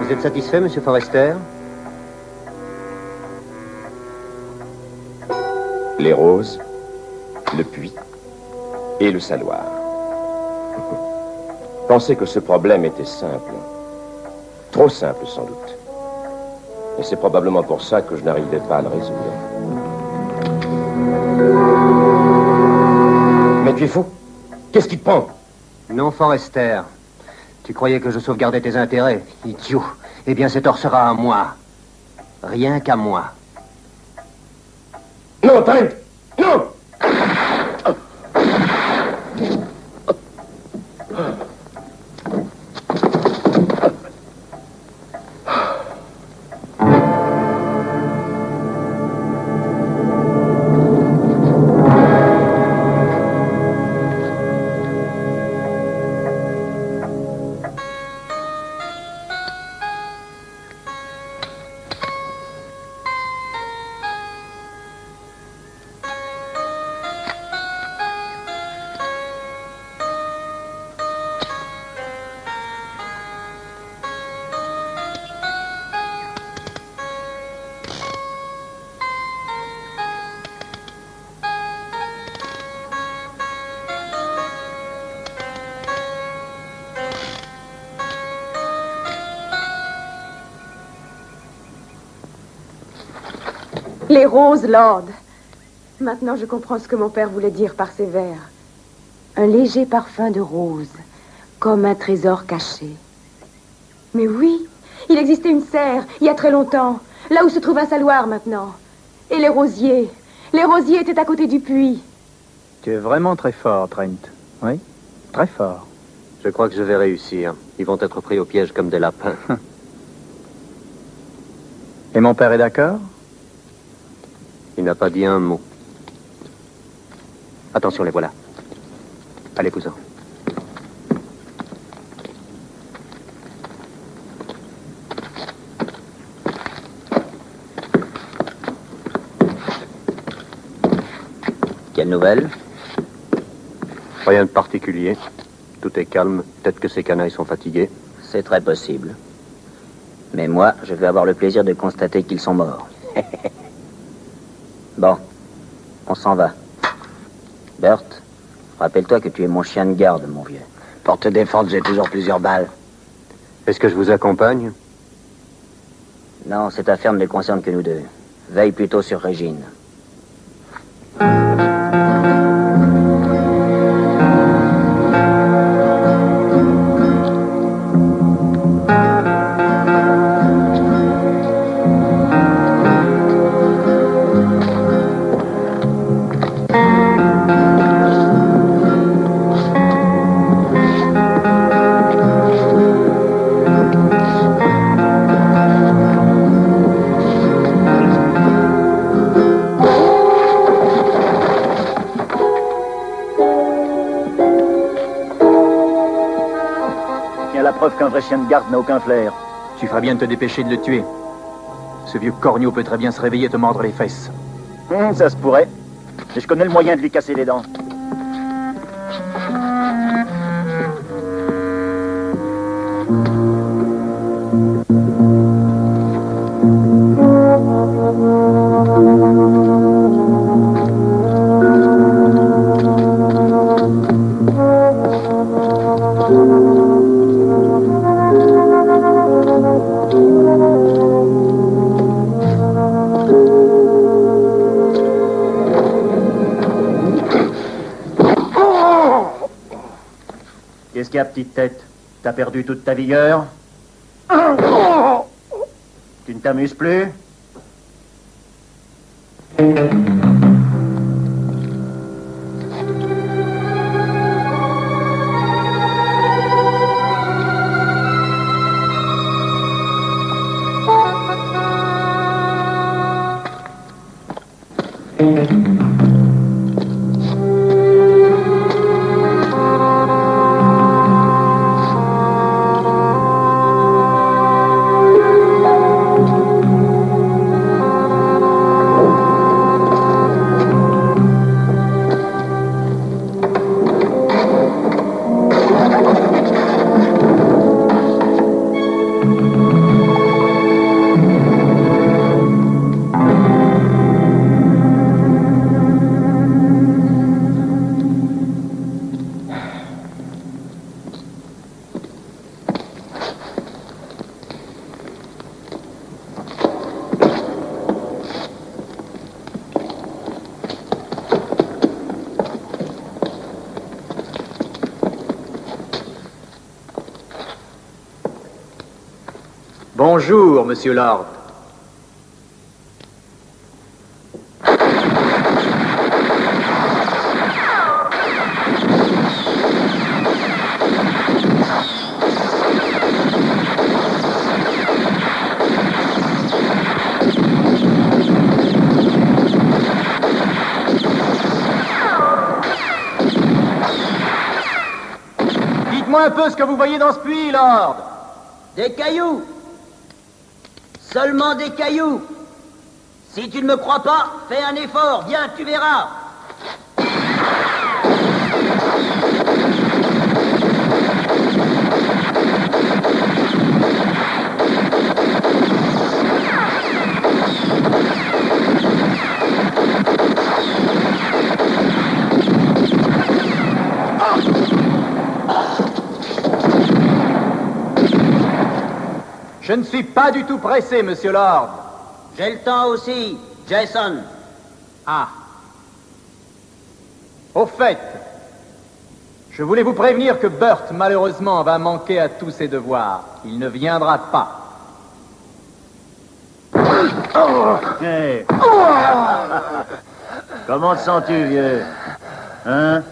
Vous êtes satisfait, monsieur Forrester? Les roses, le puits et le saloir. Pensez que ce problème était simple. Trop simple, sans doute. Et c'est probablement pour ça que je n'arrivais pas à le résoudre. Mais tu es fou? Qu'est-ce qui te prend? Non, Forrester. Tu croyais que je sauvegardais tes intérêts, idiot. Eh bien, cet or sera à moi. Rien qu'à moi. Non, Trent! Non! Les roses, Lord. Maintenant, je comprends ce que mon père voulait dire par ces vers. Un léger parfum de rose, comme un trésor caché. Mais oui, il existait une serre, il y a très longtemps, là où se trouve un saloir maintenant. Et les rosiers étaient à côté du puits. Tu es vraiment très fort, Trent. Oui, très fort. Je crois que je vais réussir. Ils vont être pris au piège comme des lapins. Et mon père est d'accord? Il n'a pas dit un mot. Attention, les voilà. Allez-vous-en. Quelle nouvelle? Rien de particulier. Tout est calme. Peut-être que ces canailles sont fatigués. C'est très possible. Mais moi, je vais avoir le plaisir de constater qu'ils sont morts. Bon, on s'en va. Bert, rappelle-toi que tu es mon chien de garde, mon vieux. Pour te défendre, j'ai toujours plusieurs balles. Est-ce que je vous accompagne? Non, cette affaire ne les concerne que nous deux. Veille plutôt sur Régine. Preuve qu'un vrai chien de garde n'a aucun flair. Tu feras bien de te dépêcher de le tuer. Ce vieux corneau peut très bien se réveiller et te mordre les fesses. Ça se pourrait. Mais je connais le moyen de lui casser les dents. Qu'est-ce qu'il y a, petite tête? T'as perdu toute ta vigueur? Tu ne t'amuses plus? Bonjour, monsieur Lord. Dites-moi un peu ce que vous voyez dans ce puits, Lord. Des cailloux. Seulement des cailloux. Si tu ne me crois pas, fais un effort. Viens, tu verras. Je ne suis pas du tout pressé, monsieur Lord. J'ai le temps aussi, Jason. Ah. Au fait, je voulais vous prévenir que Burt, malheureusement, va manquer à tous ses devoirs. Il ne viendra pas. Hey. Comment te sens-tu, vieux? Hein?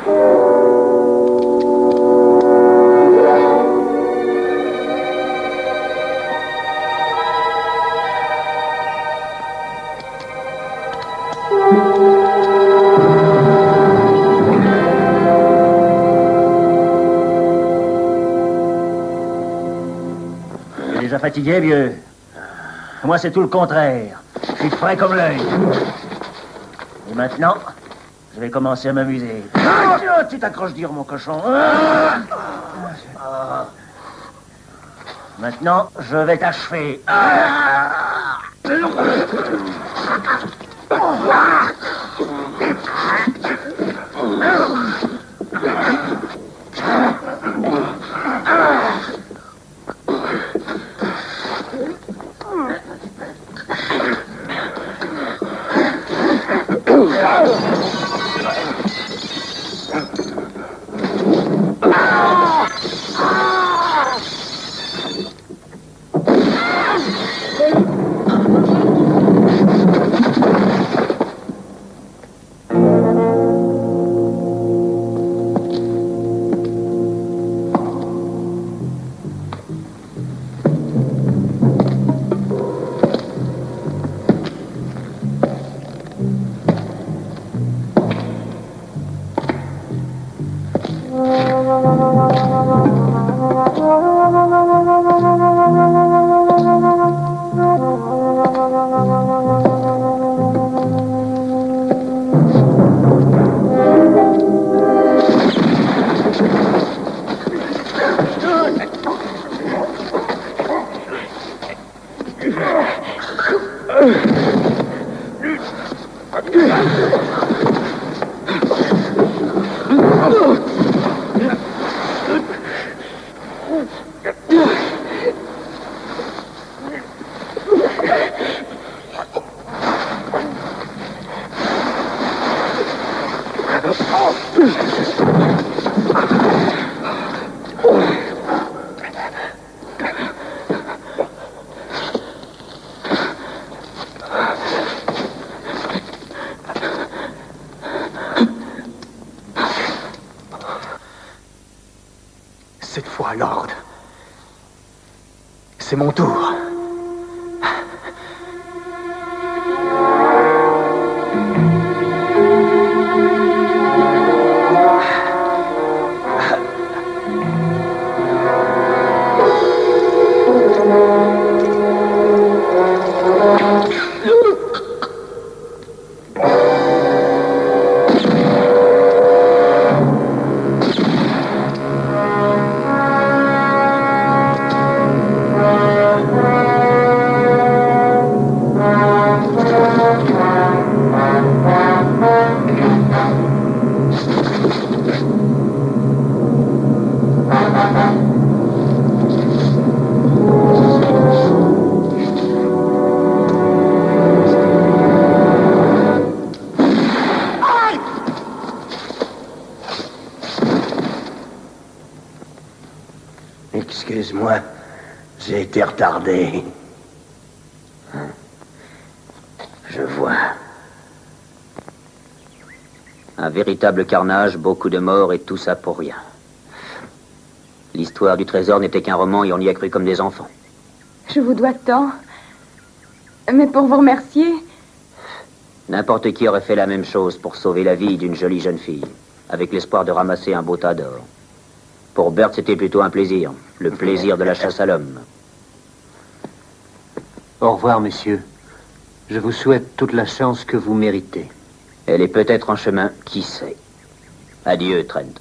Déjà fatigué, vieux? Moi, c'est tout le contraire. Je suis frais comme l'œil. Et maintenant, je vais commencer à m'amuser. Ah, tu t'accroches dur, mon cochon. Maintenant, je vais t'achever. Cette fois, Lord, c'est mon tour. Excuse-moi, j'ai été retardé. Je vois. Un véritable carnage, beaucoup de morts et tout ça pour rien. L'histoire du trésor n'était qu'un roman et on y a cru comme des enfants. Je vous dois tant. Mais pour vous remercier... N'importe qui aurait fait la même chose pour sauver la vie d'une jolie jeune fille, avec l'espoir de ramasser un beau tas d'or. Pour Berthe, c'était plutôt un plaisir. Le plaisir de la chasse à l'homme. Au revoir, messieurs. Je vous souhaite toute la chance que vous méritez. Elle est peut-être en chemin, qui sait. Adieu, Trent.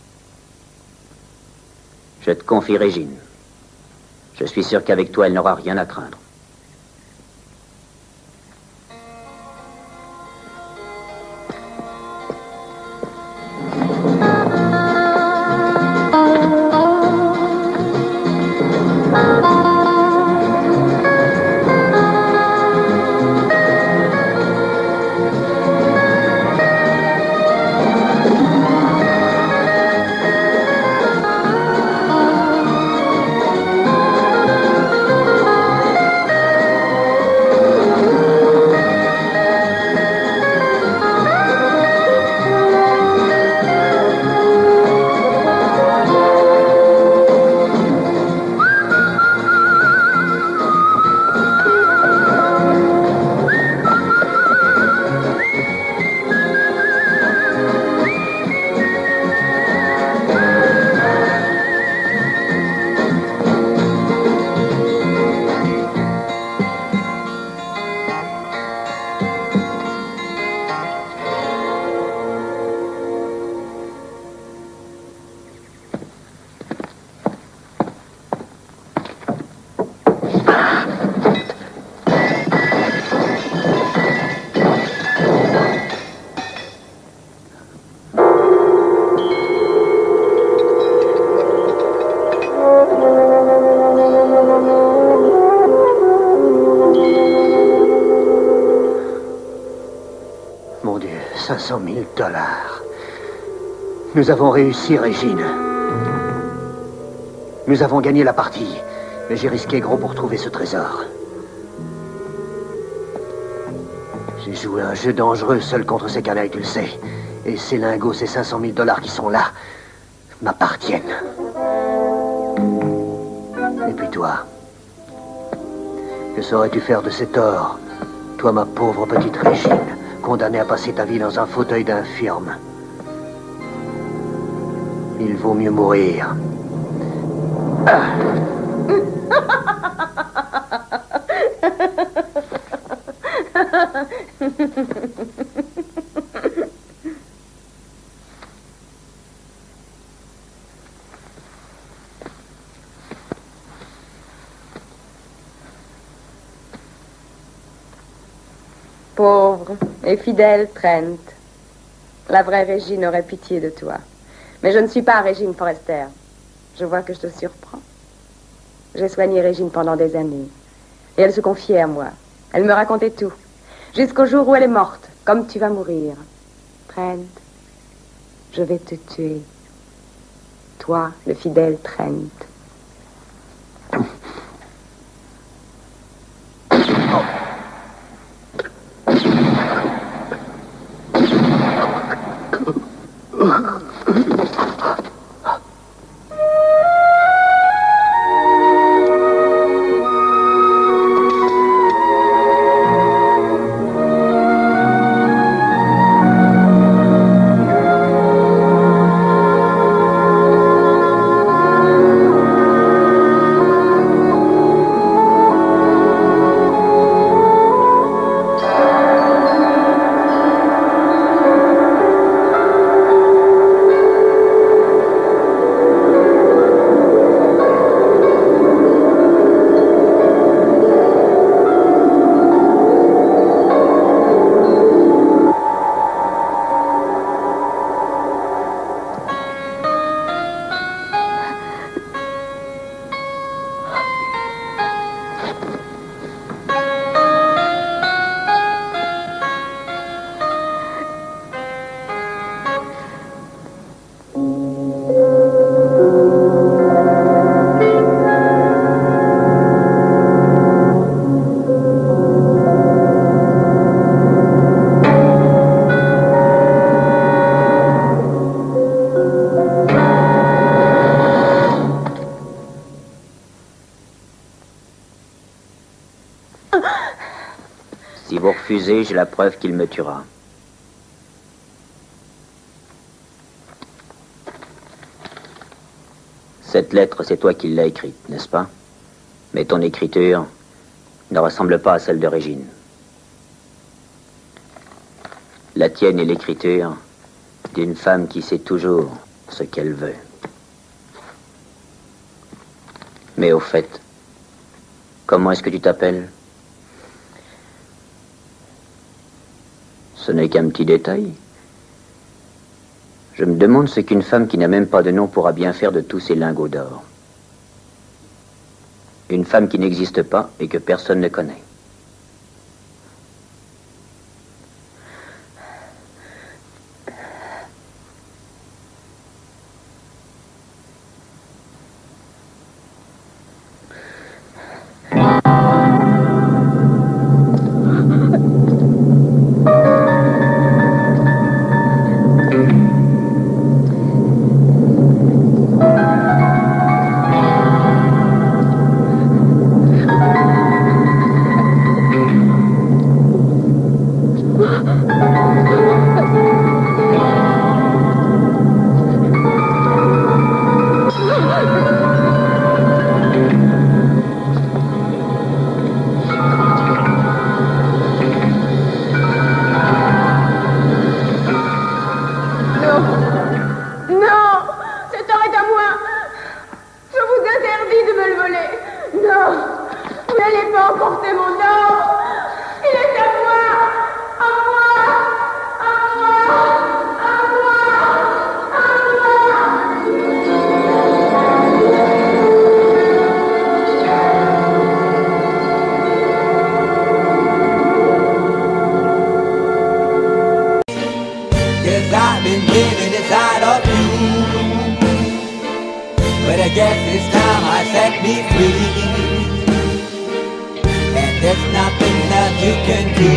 Je te confie Régine. Je suis sûr qu'avec toi, elle n'aura rien à craindre. 500 000 $. Nous avons réussi, Régine. Nous avons gagné la partie, mais j'ai risqué gros pour trouver ce trésor. J'ai joué un jeu dangereux seul contre ces canailles, tu le sais. Et ces lingots, ces 500 000 $ qui sont là, m'appartiennent. Et puis toi, que saurais-tu faire de cet or? Toi, ma pauvre petite Régine, condamnée à passer ta vie dans un fauteuil d'infirme. Il vaut mieux mourir. Ah. Pauvre et fidèle Trent. La vraie Régine aurait pitié de toi. Mais je ne suis pas Régine Forrester. Je vois que je te surprends. J'ai soigné Régine pendant des années. Et elle se confiait à moi. Elle me racontait tout. Jusqu'au jour où elle est morte, comme tu vas mourir. Trent, je vais te tuer. Toi, le fidèle Trent. Si vous refusez, j'ai la preuve qu'il me tuera. Cette lettre, c'est toi qui l'as écrite, n'est-ce pas? Mais ton écriture ne ressemble pas à celle de Régine. La tienne est l'écriture d'une femme qui sait toujours ce qu'elle veut. Mais au fait, comment est-ce que tu t'appelles? Ce n'est qu'un petit détail. Je me demande ce qu'une femme qui n'a même pas de nom pourra bien faire de tous ces lingots d'or. Une femme qui n'existe pas et que personne ne connaît. But I guess this time I set me free, and there's nothing that you can do.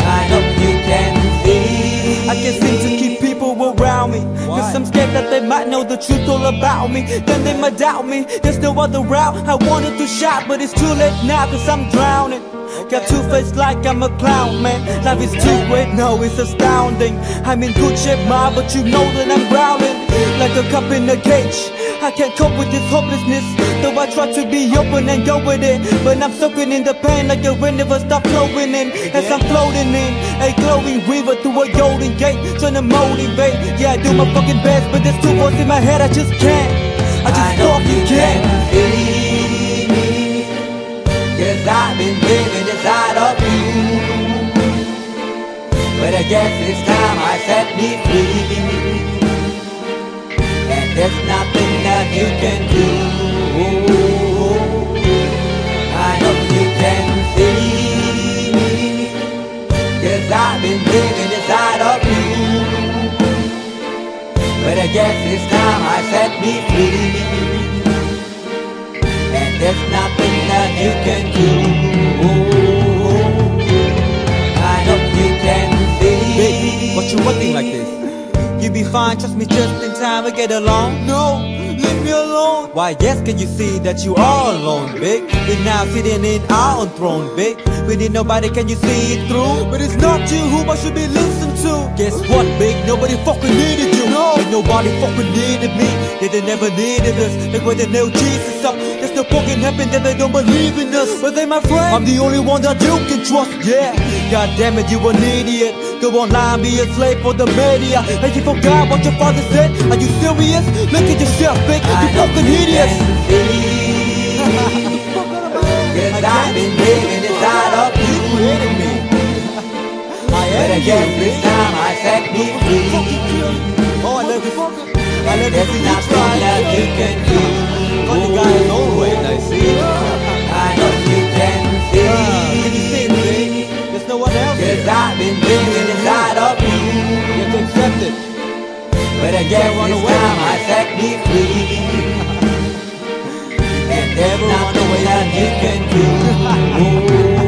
I hope you can see. I can't seem to keep people around me, cause I'm scared that they might know the truth all about me. Then they might doubt me, there's no other route. I wanted to shout, but it's too late now, cause I'm drowning. Got two-faced like I'm a clown, man. Life is too great, no, it's astounding. I'm in good shape, ma, but you know that I'm drowning like a cup in a cage. I can't cope with this hopelessness, though I try to be open and go with it. But I'm soaking in the pain like the wind never stop flowing in. As I'm floating in a glowing river through a golden gate, trying to motivate. Yeah, I do my fucking best, but there's two voices in my head, I just can't. I just fucking can't. Cause I've been living inside of you, but I guess this time I set me free, and there's nothing that you can do. I hope you can see, cause I've been living inside of you, but I guess this time I set me free, there's nothing that you can do. I hope you can see. Babe, what you wanting like this? You be fine, trust me, just in time we get along. No, leave me alone. Why, yes, can you see that you are alone, big? We're now sitting in our own throne, big. We need nobody, can you see it through? But it's not you whom I should be listening to. Guess what, big? Nobody fucking needed you. No, and nobody fucking needed me. Yeah, they never needed us. Like when they nailed Jesus up, there's no fucking happen that they don't believe in us. But they my friend, I'm the only one that you can trust. Yeah, god damn it, you an idiot. Go online, be a slave for the media. Like you forgot what your father said. Are you serious? Look at yourself, big. You fucking idiots. Cause I've been living inside of you, but I guess this time I set me free. Oh, I love you. I love there's nothing that you can do. Funny guy is always I see. I hope you can see. Can you see it, babe? There's no one else. Cause I've been living inside of you. You have to accept it. But I guess this time I set me free. And there's nothing that you can do.